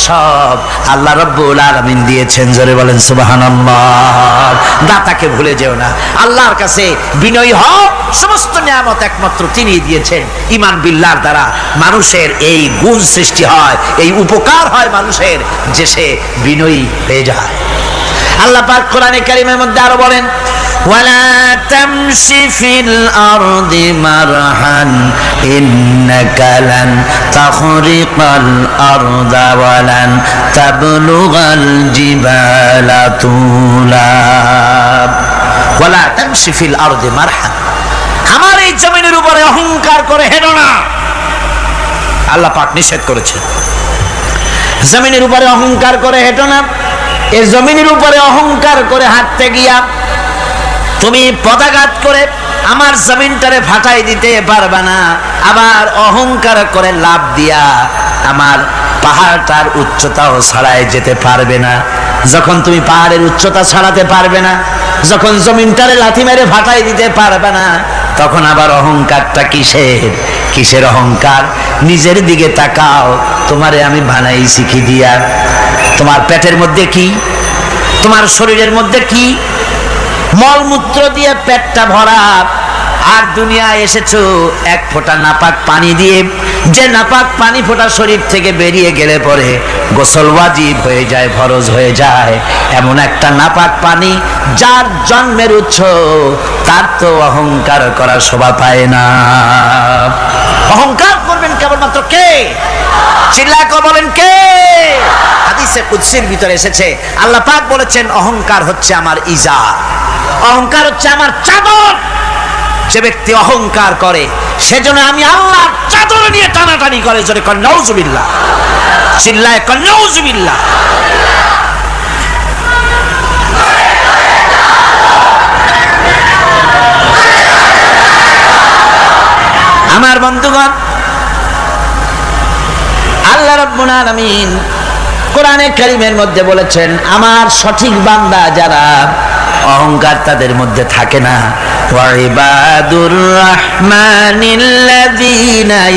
সব আল্লাহ রাব্বুল আলামিন দিয়েছেন। জোরে বলেন সুবহানাল্লাহ। দাতাকে ভুলে যেও না, আল্লাহর কাছে বিনয়ী হও। সমস্ত নেয়ামত একমাত্র তিনি দিয়েছেন। ঈমান বিল্লাহর দ্বারা মানুষের এই গুণ সৃষ্টি হয়, এই উপকার হয় মানুষের, যে সে বিনয়ী হয়ে যায়। আল্লাহ পাক কোরআনে কারীমের মধ্যে আরো বলেন, ওয়ালা তামশি ফিল আরদি মারহান ইন্নাকা লান তাখরিকাল আরদা ওয়া লান তাবলুগাল জিবালা তুলা ওয়ালা তামশি ফিল আরদি মারহা, আমার এই জমিনের উপরে অহংকার করে হেঁটো না। আল্লাহ পাক নিষেধ করেছে, জমিনের উপরে অহংকার করে হেঁটো না। এই জমিনের উপরে অহংকার করে হাঁটতে গিয়া তুমি পদাঘাত করে আমার জমিনটারে ফাটাই দিতে পারবে না, আবার অহংকার করে লাভ দিয়া আমার পাহাড়টার উচ্চতাও ছাড়াই যেতে পারবে না। যখন তুমি পাহাড়ের উচ্চতা ছাড়াতে পারবে না, যখন জমিনটারে লাথি মেরে ফাটাই দিতে পারবে না, তখন আবার অহংকারটা কিসের? কিসের অহংকার? নিজের দিকে তাকাও, তোমারে আমি বানাইছি কি দিয়া? তোমার পেটের মধ্যে কি, তোমার শরীরের মধ্যে কি? মলমূত্র দিয়ে পেটটা ভরা, আর দুনিয়ায় এসেছো এক ফোঁটা নাপাক পানি দিয়ে। যে নাপাক পানি ফোঁটা শরীর থেকে বেরিয়ে গেলে পরে গোসল ওয়াজিব হয়ে যায়, ফরজ হয়ে যায়, এমন একটা নাপাক পানি যার জন্মের উৎস, তার তো অহংকার করার শোভা পায় না। অহংকার করবেন কেবলমাত্র কে? চিল্লায় বলেন কে? হাদিসে কুদসির ভিতরে এসেছে, আল্লাহ পাক বলেছেন অহংকার হচ্ছে আমার ইজার, অহংকার হচ্ছে আমার চাদর। যে ব্যক্তি অহংকার করে সেজন্য আমি আল্লাহর চাদর নিয়ে টানাটানি করে। জোরে কর নাউজুবিল্লাহ, চিল্লায় কর নাউজুবিল্লাহ। আমার বন্ধুগণ, আল্লাহ রাব্বুল আলামিন কোরআনে কারীমের মধ্যে বলেছেন, আমার সঠিক বান্দা যারা, অহংকার তাদের মধ্যে থাকে না। ওয়াইবাদুর রাহমানিল্লাযীনা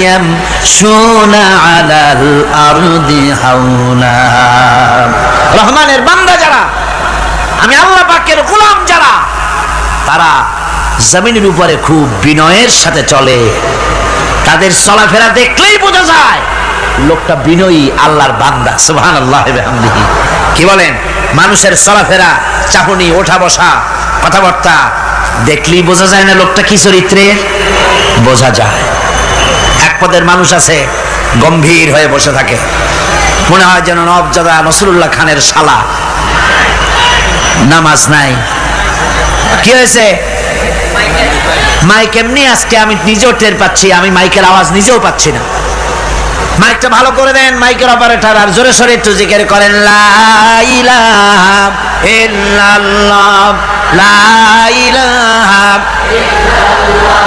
ইয়ামশুনা আলাল আরদি হাওনা, রহমানের বান্দা যারা, আমি আল্লাহ পাকের গোলাম যারা, তারা জমিনের উপরে খুব বিনয়ের সাথে চলে। তাদের চলাফেরা দেখলেই বোঝা যায় লোকটা বিনয়ী, আল্লাহর বান্দা। সুবহানাল্লাহ ওয়া বিহামদিহি। কি বলেন? মানুষের চলাফেরা, চাহনি, ওঠা বসা, কথাবার্তা দেখলেই বোঝা যায় না লোকটা কি চরিত্রের? বোঝা যায়। এক পদের মানুষ আছে গম্ভীর হয়ে বসে থাকে, মনে হয় যেন নবজাদা নসরুল্লাহ খানের শালা। নামাজ নাই। কি হয়েছে? মাইক এমনি আজকে আমি নিজেও টের পাচ্ছি, আমি মাইকের আওয়াজ নিজেও পাচ্ছি না। মাইকটা ভালো করে দেন মাইকের অপারেটর, আর জোরে সোরে একটু জিকির করেন, লা ইলাহা ইল্লাল্লাহ, লা ইলাহা ইল্লাল্লাহ,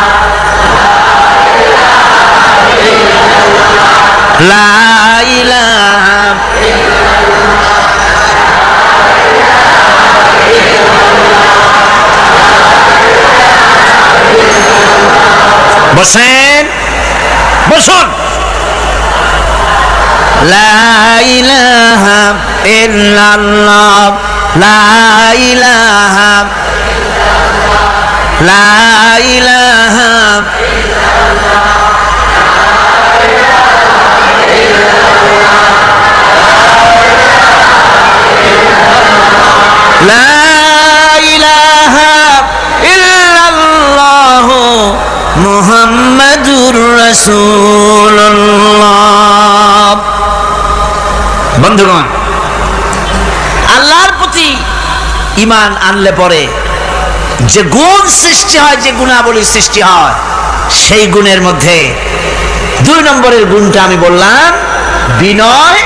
লা ইলাহা ইল্লাল্লাহ। বসেন, বসুন। লা ইলাহা ইল্লাল্লাহ, লা ইলাহা, লা ইলাহা, লা ইলাহা ইল্লাল্লাহ মুহাম্মাদুর রাসূলুল্লাহ। বন্ধুগণ, আল্লাহর প্রতি ঈমান আনলে পরে যে গুণ সৃষ্টি হয়, যে গুণাবলী সৃষ্টি হয়, সেই গুণের মধ্যে 2 নম্বরের গুণটা আমি বললাম, বিনয়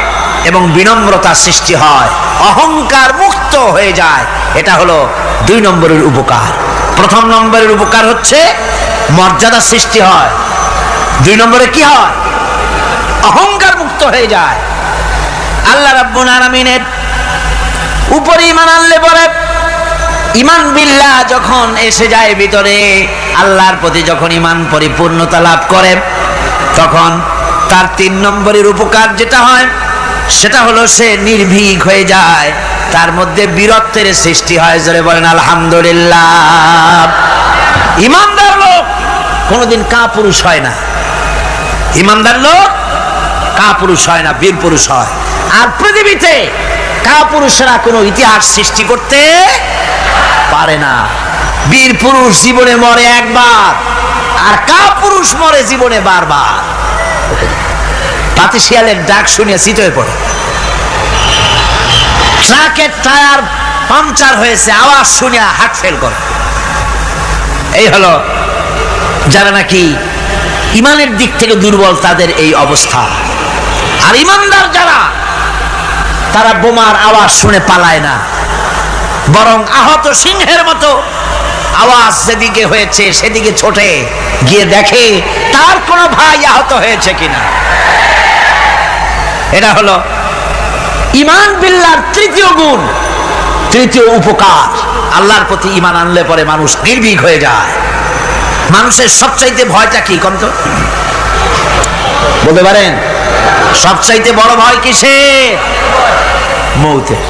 এবং বিনম্রতা সৃষ্টি হয়, অহংকার মুক্ত হয়ে যায়। এটা হলো 2 নম্বরের উপকার। প্রথম নম্বরের উপকার হচ্ছে মর্যাদা সৃষ্টি হয়। 2 নম্বরে কি হয়? অহংকার মুক্ত হয়ে যায়। আল্লাহ রাব্বুল আলামিনের উপরে ঈমান আনলে পরে, ঈমান বিল্লাহ যখন এসে যায় ভিতরে, আল্লাহর প্রতি যখন ঈমান পরিপূর্ণতা লাভ করে, তখন তার 3 নম্বরের উপকার যেটা হয় সেটা হলো সে নির্ভীক হয়ে যায়, তার মধ্যে বীরত্বের সৃষ্টি হয়। জোরে বলেন আলহামদুলিল্লাহ। ঈমানদার লোক কোনোদিন কাপুরুষ হয় না। ঈমানদার লোক কাপুরুষ হয় না, বীর পুরুষ হয়। আর পৃথিবীতে কাপুরুষরা কোনো ইতিহাস সৃষ্টি করতে পারে না। বীর পুরুষ জীবনে মরে একবার, আর কাপুরুষ মরে জীবনে বারবার। পাতি শিয়ালের ডাক শুনে চিত হয়ে পড়ে। ট্রাকের টায়ার পাংচার হয়েছে, আওয়াজ শুনে হার্ট ফেল করে। এই হলো যারা নাকি ইমানের দিক থেকে দুর্বল, তাদের এই অবস্থা। আর ইমানদার যারা, তারা বোমার আওয়াজ শুনে পালায় না, বরং আহত সিংহের মতো আওয়াজ যেদিকে হয়েছে সেদিকে ছোটে গিয়ে দেখে তার কোনো ভাই আহত হয়েছে কিনা। এটা হলো ঈমান বিল্লাহর তৃতীয় গুণ, তৃতীয় উপকার। আল্লাহর প্রতি ঈমান আনলে পরে মানুষ নির্ভীক হয়ে যায়। মানুষের সবচাইতে ভয়টা কি কন্ত বলতে পারেন? সবচাইতে বড় ভয় কিসে? মৌতের।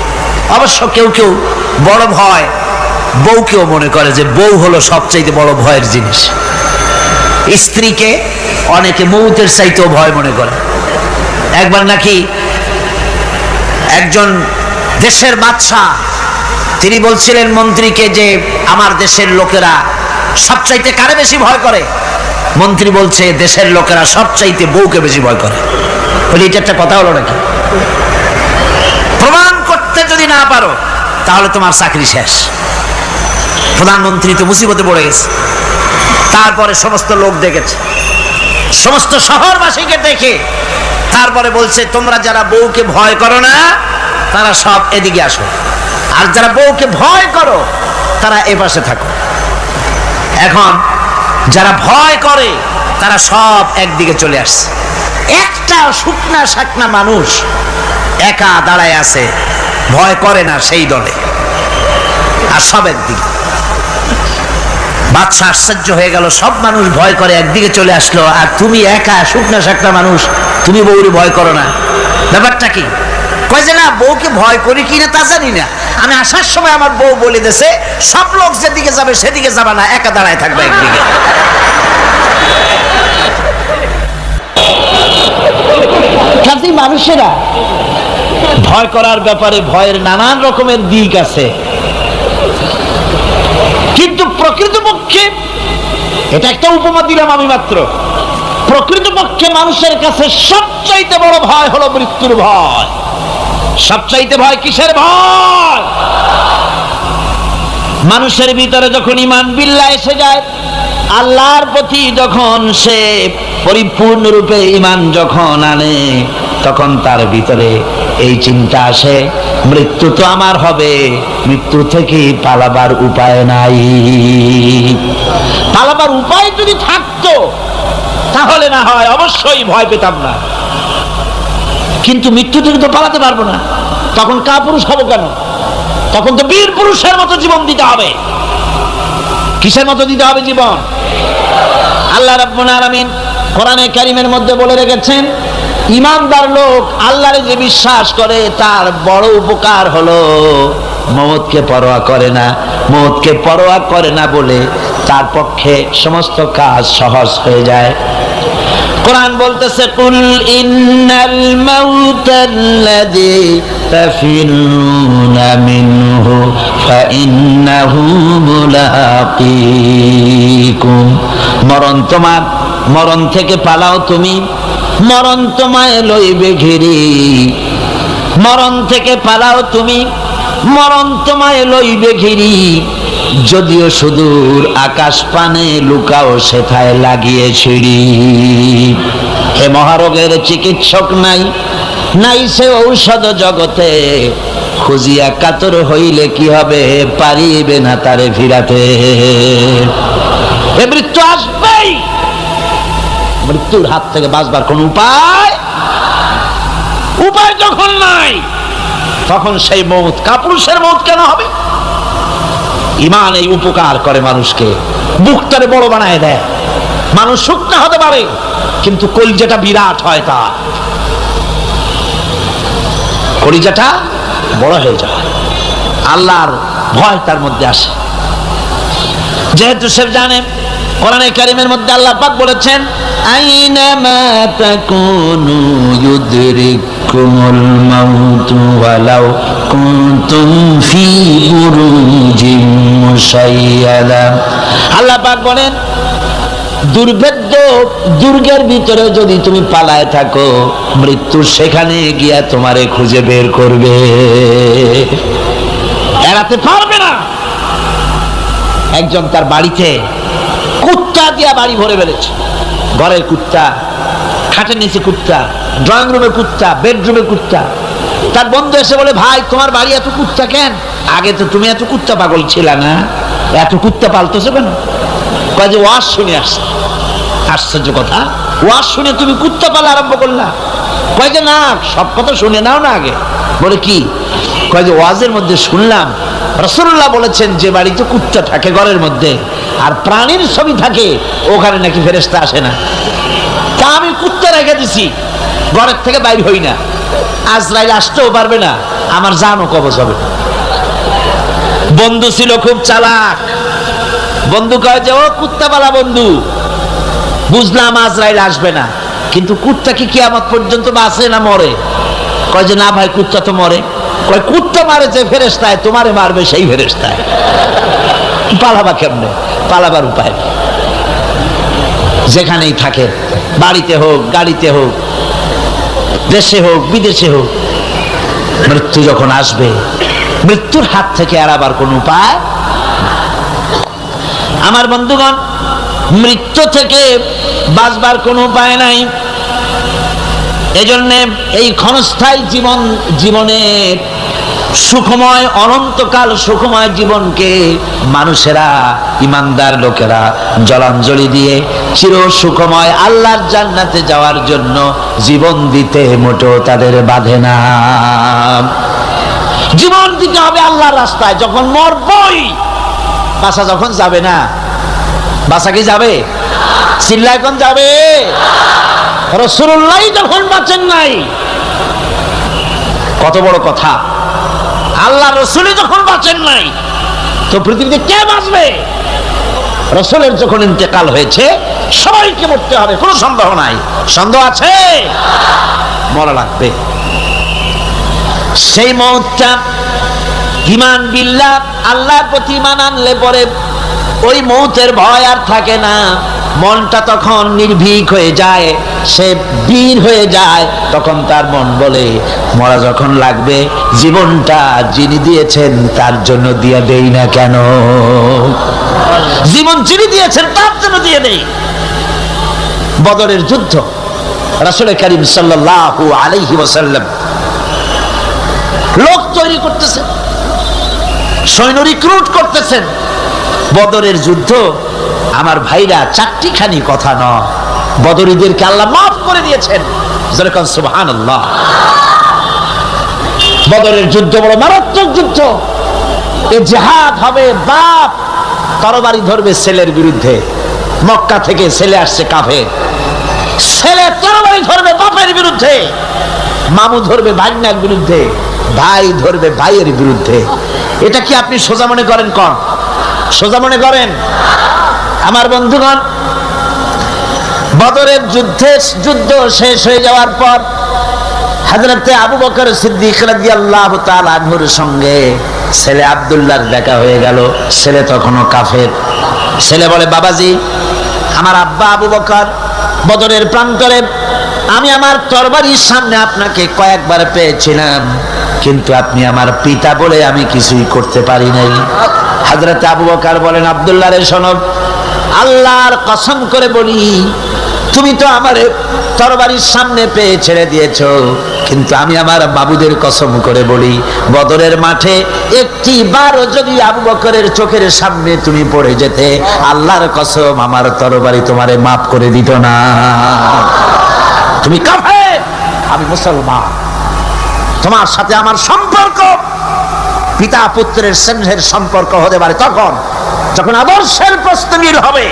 অবশ্য কেউ কেউ বড় ভয় বউকেও মনে করে যে বউ হলো সবচাইতে বড় ভয়ের জিনিস। স্ত্রীকে অনেকে মৌতের চাইতেও ভয় মনে করে। একবার নাকি একজন দেশের বাদশা, তিনি বলছিলেন মন্ত্রীকে যে আমার দেশের লোকেরা সবচাইতে কারে বেশি ভয় করে? মন্ত্রী বলছে দেশের লোকেরা সবচাইতে বউকে বেশি ভয় করে। বলি এটা একটা কথা হলো নাকি? প্রমাণ করতে যদি না পারো তাহলে তোমার চাকরি শেষ। প্রধানমন্ত্রী তো মুসিবতে পড়ে গেছে। তারপরে সমস্ত লোক দেখেছে, সমস্ত শহরবাসীকে দেখে তারপরে বলছে তোমরা যারা বউকে ভয় করো না তারা সব এদিকে আসো, আর যারা বউকে ভয় করো তারা এ পাশে থাকো। এখন যারা ভয় করে তারা সব একদিকে চলে আসছে। একটা শুকনা শাকনা মানুষ একা দাঁড়ায় আছে, ভয় করে না সেই দলে, আর সব একদিকে। বাদশা আশ্চর্য হয়ে গেল, সব মানুষ ভয় করে একদিকে চলে আসলো, আর তুমি একা শুকনা শাকনা মানুষ, তুমি বউরে ভয় করো না, ব্যাপারটা কি? কয় যে না, বউকে ভয় করি কিনা তা জানি না, আমি আসার সময় আমার বউ বলে দিয়েছে সব লোক যেদিকে যাবে সেদিকে যাবে না, একা দাঁড়ায় থাকবে একদিকে। মানুষেরা ভয় করার ব্যাপারে ভয়ের নানান রকমের দিক আছে, কিন্তু প্রকৃতপক্ষে এটা একটা উপমা দিলাম আমি মাত্র। প্রকৃতপক্ষে মানুষের কাছে সবচাইতে বড় ভয় হলো মৃত্যুর ভয়। সবচাইতে ভয় কিসের ভয়? মানুষের ভিতরে যখন ঈমান বিল্লাহ এসে যায়, আল্লাহর প্রতি যখন সে পরিপূর্ণরূপে ঈমান যখন আনে, তখন তার ভিতরে এই চিন্তা আসে মৃত্যু তো আমার হবে, মৃত্যু থেকে পালাবার উপায় নাই। পালাবার উপায় যদি থাকতো তাহলে না হয় অবশ্যই ভয় পেতাম না, কিন্তু মৃত্যু থেকে তো পালাতে পারবো না, তখন কাপুরুষ হবো কেন? তখন তো বীর পুরুষের মতো জীবন দিতে হবে। কিসের মতো দিতে হবে জীবন? আল্লাহ রাব্বুল আলামিন কোরআনে কারীমের মধ্যে বলে রেখেছেন, ঈমানদার লোক আল্লাহরে যে বিশ্বাস করে তার বড় উপকার হলো মওতকে পরোয়া করে না। মওতকে পরোয়া করে না বলে তার পক্ষে সমস্ত কাজ সহজ হয়ে যায়। কোরআন বলতেছে, কুল ইন্নাল মাউতাল্লাযী তাফিরুনা মিনহু ফাইন্নাহু মুলাকীকুম। মরণ থেকে পালাও তুমি, মরণ তোমায় লইবে ঘিরি। মরণ থেকে পালাও তুমি, মরণ তোমায় লইবে ঘিরি। যদিও সুদূর আকাশ পানে লুকাও সেথায় লাগিয়ে ছিড়ি। হে মহারোগের চিকিৎসক নাই, নাই সে ঔষধ জগতে। খুঁজিয়া কাতর হইলে কি হবে, পারিবে না তারে ফিরাতে। এ মৃত্যু আসবেই, মৃত্যুর হাত থেকে বাঁচবার কোন উপায় যখন নাই, তখন সেই মওত কাপুরুষের মওত কেন হবে? ঈমান এই উপকার করে মানুষকে, বুকটারে বড় বানায় দেয়। মানুষ শুকনা হতে পারে কিন্তু কলিজাটা বিরাট হয়, তার কলিজাটা বড় হয়ে যায়, আল্লাহর ভয় তার মধ্যে আসে। যেহেতু সে জানে, কোরআনে কারীমের মধ্যে আল্লাহ পাক বলেছেন, আইনামা তাকুনু ইউদরিকুমুল মাউতু ওয়ালাউ কুনতুম ফি বুরুজিম মুশাইয়াদা। আল্লাহ পাক বলেন, দুর্ভেদ্য দুর্গের ভিতরে যদি তুমি পালায় থাকো, মৃত্যু সেখানে গিয়া তোমারে খুঁজে বের করবে, এড়াতে পারবে না। একজন তার বাড়িতে কুত্তা দিয়া বাড়ি ভরে ফেলেছে। ঘরের কুত্তা, খাটের নিচে কুত্তা, ড্রয়িং রুমে কুত্তা, বেডরুমে কুত্তা। তার বন্ধু এসে বলে, ভাই তোমার বাড়ি এত কুত্তা কেন? আগে তো তুমি এত কুত্তা পাগল ছিল না, এত কুত্তা পালতেছো কেন? কয় যে ওয়াজ শুনে আসছে। আশ্চর্য কথা, ওয়াজ শুনে তুমি কুত্তা পালা আরম্ভ করলা? কয় যে না, সব কথা শুনে নাও না আগে। বলে কি? কয় যে ওয়াজের মধ্যে শুনলাম রাসূলুল্লাহ বলেছেন যে বাড়িতে কুত্তা থাকে ঘরের মধ্যে আর প্রাণীর ছবি থাকে, ওখানে নাকি ফেরেশতা আসে না। তা আমি কুত্তা রেখে দিছি, ঘরের থেকে বাইর হই না, আজরাইল আসতেও পারবে না, আমার জানও কবজ হবে। বন্ধু ছিল খুব চালাক। বন্ধু কয় যে ও কুত্তা পালা বন্ধু, বুঝলাম আজরাইল আসবে না, কিন্তু কুত্তা কি কিয়ামত পর্যন্ত বাঁচে না মরে? কয় যে না ভাই, কুত্তা তো মরে। কয় কুত্তা মারে যে ফেরেশতায়, তোমারে মারবে সেই ফেরেশতায়। পালাবা কেমনে? পালাবার উপায় নেই। যেখানেই থাকে, বাড়িতে হোক, গাড়িতে হোক, দেশে হোক, বিদেশে হোক, মৃত্যু যখন আসবে, মৃত্যুর হাত থেকে এড়াবার কোন উপায়। আমার বন্ধুগণ, মৃত্যু থেকে বাঁচবার কোনো উপায় নাই। এজন্য এই ক্ষণস্থায়ী জীবনের সুখময়, অনন্তকাল সুখময় জীবনকে মানুষেরা, ইমানদার লোকেরা জলাঞ্জলি দিয়ে চির সুখময় আল্লাহর জান্নাতে যাওয়ার জন্য জীবন দিতে মোটেও তাদের বাধে না। জীবন দিতে হবে আল্লাহর রাস্তায়। যখন মরবই, বাসা যখন যাবে না, বাসা কি যাবে? চিল্লায় কোন যাবে? রাসূলুল্লাহ যখন বাঁচেন নাই, কত বড় কথা! আল্লাহ রাসূল যখন বাঁচেন নাই, তো পৃথিবীতে কে বাঁচবে? রাসূলের যখন ইন্তেকাল হয়েছে, সবাইকে মরতে হবে, কোনো সন্দেহ নাই। সন্দেহ আছে? মরা লাগবে। সেই মওতটা ঈমান বিল্লাহ, আল্লাহর প্রতি ঈমান আনলে পরে ওই মওতের ভয় আর থাকে না। মনটা তখন নির্ভীক হয়ে যায়, সে বীর হয়ে যায়। তখন তার মন বলে, মরা যখন লাগবে, জীবনটা যিনি দিয়েছেন তার জন্য দিয়ে দেই না কেন? জীবন যিনি দিয়েছেন তার জন্য দিয়ে দেই। বদরের যুদ্ধ, রাসূল করিম সাল্লাল্লাহু আলাইহি ওয়াসাল্লাম লোক তৈরি করতেছেন, সৈন্য রিক্রুট করতেছেন। বদরের যুদ্ধ, আমার ভাইরা, চারটিখানি কথা নয়। বদরীদেরকে আল্লাহ মাফ করে দিয়েছেন। যেরকম সুবহানাল্লাহ। বদরের যুদ্ধ বড় মারাত্মক যুদ্ধ। এ জিহাদ হবে, বাপ তরবারি ধরবে ছেলের বিরুদ্ধে। মক্কা থেকে ছেলে আসছে কাফের, ছেলে তরবারি ধরবে বাপের বিরুদ্ধে, মামু ধরবে ভাইনার বিরুদ্ধে, ভাই ধরবে ভাইয়ের বিরুদ্ধে। এটা কি আপনি সোজা মনে করেন? কোন সোজা মনে করেন? আমার বন্ধুগণ, বদরের যুদ্ধ শেষ হয়ে যাওয়ার পর হযরতে আবু বকর সিদ্দিক রাদিয়াল্লাহু তাআলা আনহুর সঙ্গে ছেলে আব্দুল্লাহর দেখা হয়ে গেল। ছেলে তখনও কাফের। ছেলে বলে, বাবাজি, আমার আব্বা আবু বকর বদরের প্রান্তরে, আমি আমার তরবারির সামনে আপনাকে কয়েকবার পেয়েছিলাম, কিন্তু আপনি আমার পিতা বলে আমি কিছুই করতে পারি নাই। হযরতে আবু বকর বলেন, আব্দুল্লাহ রে শোনো, আল্লাহর কসম করে বলি, তুমি তো আমার তরবারির সামনে পেয়ে ছেড়ে দিয়েছো, কিন্তু আমি আমার বাবুদের কসম করে বলি, বদরের মাঠে একটি বারও যদি আবু বকরের চোখের সামনে তুমি পড়ে যেতে, আল্লাহর কসম আমার তরবারি তোমারে মাফ করে দিত না। তুমি কাফের, আমি মুসলমান। তোমার সাথে আমার সম্পর্ক পিতা পুত্রের স্নেহের সম্পর্ক হতে পারে তখন যখন আদর্শের প্রশ্ন মিল হবে,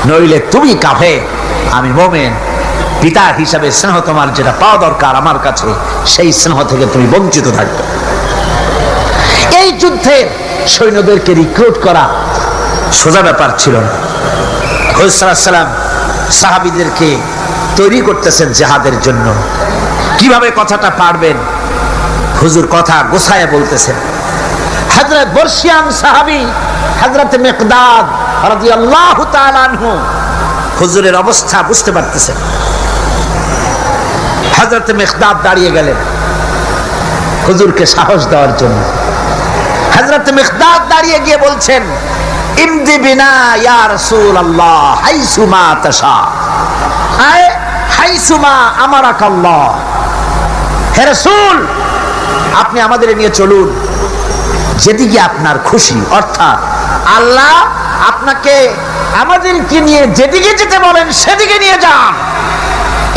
নইলে তুমি কাফের, আমি মুমিন। পিতা হিসাবে স্নেহ তোমার যেটা পাওয়া দরকার আমার কাছে, সেই স্নেহ থেকে তুমি বঞ্চিত থাকবে। এই যুদ্ধে সৈন্যদেরকে রিক্রুট করা সোজা ব্যাপার ছিল না। হুজুর সাল্লাল্লাহু আলাইহি ওয়াসাল্লাম সাহাবীদেরকে তৈরি করতেছেন জিহাদের জন্য। কিভাবে কথাটা পারবেন, হুজুর কথা গোছায় বলতেছেন। হযরত বর্ষিয়ান সাহাবী হযরত মিকদাদ রাদিয়াল্লাহু তাআলা আনহু হুজুরের অবস্থা বুঝতে পারতেছেন। হযরত মিকদাদ দাঁড়িয়ে গেলেন হুজুরকে সাহস দেওয়ার জন্য। হযরত মিকদাদ দাঁড়িয়ে গিয়ে বলছেন, ইমদি বিনা ইয়া রাসূলুল্লাহ হাইসুমা তাশা, আয় হাইসুমা আমারাকাল্লাহ। হে রাসূল, আপনি আমাদের নিয়ে চলুন যেদিকে আপনার খুশি, অর্থাৎ আল্লাহ আপনাকে আমাদেরকে নিয়ে যেদিকে যেতে বলেন সেদিকে নিয়ে যান।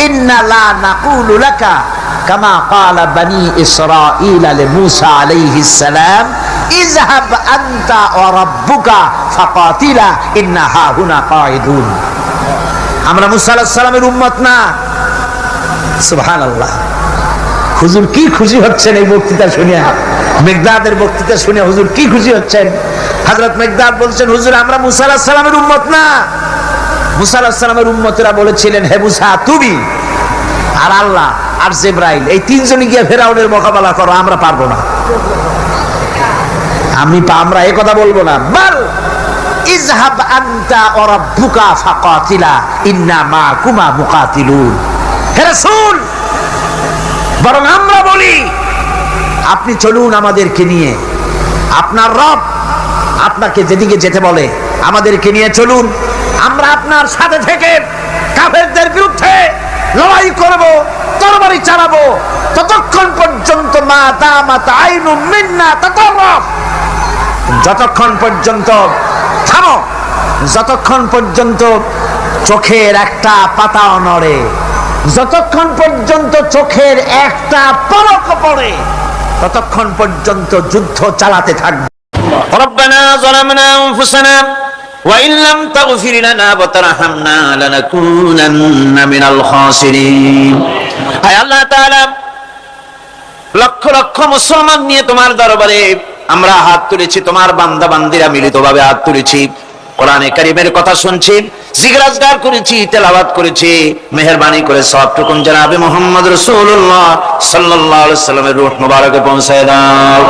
ইন্না লা নাকুলু লাকা কামা ক্বালা বানি ইসরাঈল লিমূসা আলাইহিস সালাম ইযহাব আনতা ওয়া রাব্বুকা ফাকাতিলা ইন্না হাহুনা কাঈদুন। আমরা মূসা আলাইহিস সালামের উম্মত না। সুবহানাল্লাহ। হুজুর কি খুশি হচ্ছেন এই বক্তৃতা শুনে, মিকদাদের বক্তৃতা শুনে হুজুর কি খুশি হচ্ছেন। হযরত মিকদাদ বলছেন, হুজুর আমরা মূসা আলাইহিস সালামের উম্মত না। মূসা আলাইহিস সালামের উম্মতেরা বলেছিলেন, হে মূসা তুমি আর আল্লাহ আর জিবরাইল এই তিনজনই গিয়ে ফেরাউনের মোকাবেলা করো, আমরা পারবো না। আমরা এই কথা বলবো না। বল ইযহাব আনতা ওয়া রাব্বুকা ফাকাতিলা ইন্না মাকুমা মুকাতিলুন। হে রাসূল, বরং আমরা বলি আপনি চলুন আমাদেরকে নিয়ে, আপনার রব আপনাকে যেদিকে যেতে বলে আমাদেরকে নিয়ে চলুন, আমরা আপনার সাথে থেকে কাফেরদের বিরুদ্ধে লড়াই করব, তরবারি চালাবো ততক্ষণ পর্যন্ত মা দামাত আইনু মিন্না তাতাররাফ, যতক্ষণ পর্যন্ত থামো, যতক্ষণ পর্যন্ত চোখের একটা পাতাও নড়ে, যতক্ষণ পর্যন্ত চোখের একটা পলক পড়ে, ততক্ষণ পর্যন্ত যুদ্ধ চালাতে থাকবে। ربنا ظلمنا أنفسنا وإن لم تغفر لنا وترحمنا لنكونن من الخاسرين। আয় আল্লাহ তাআলা, লক্ষ লক্ষ মুসলমান নিয়ে তোমার দরবারে আমরা হাত তুলেছি, তোমার বান্দা বান্দিরা মিলিতভাবে হাত তুলেছি, কোরআনে কারীমের কথা শুনছি, জিকির আজকার করেছি, তেলাওয়াত করেছি। মেহেরবানি করে সবটুকু জনাবে মুহাম্মদ রাসূলুল্লাহ সাল্লাল্লাহু আলাইহি ওয়াসাল্লামের রূহ মুবারকে পৌঁছায় দাও।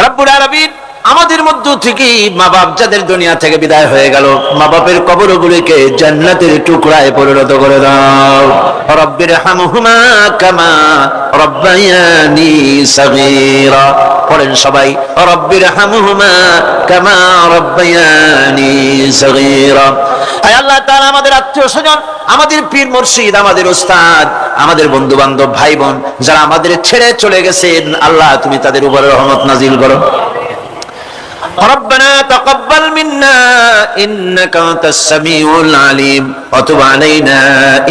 রব্বুল আলামিন, আমাদের মধ্য থেকে মা বাপ যাদের দুনিয়া থেকে বিদায় হয়ে গেল, মা বাপের কবরগুলিকে জান্নাতের টুকরায় পরিণত করে দাও। রব্বির হামহুমা কামা রব্বায়ানি সাগীরা। পড়েন সবাই, রব্বির হামহুমা কামা রব্বায়ানি সাগীরা। আয় আল্লাহ তাআলা, আমাদের আত্মীয়-স্বজন, আমাদের পীর মুর্শিদ, আমাদের উস্তাদ, আমাদের বন্ধু বান্ধব, ভাই বোন যারা আমাদের ছেড়ে চলে গেছেন, আল্লাহ তুমি তাদের উপরে রহমত নাজিল করো। ربنا تقبل منا إنك أنت السميع العليم وتب علينا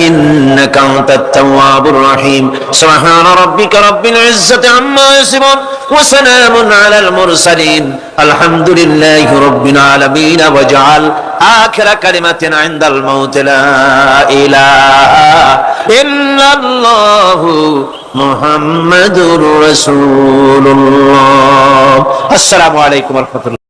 إنك أنت التواب الرحيم سبحان ربك رب العزة عما يصفون وسلام على المرسلين الحمد لله رب العالمين واجعل آخر كلمة عند الموت لا إله إلا الله محمد رسول الله. السلام عليكم ورحمة الله.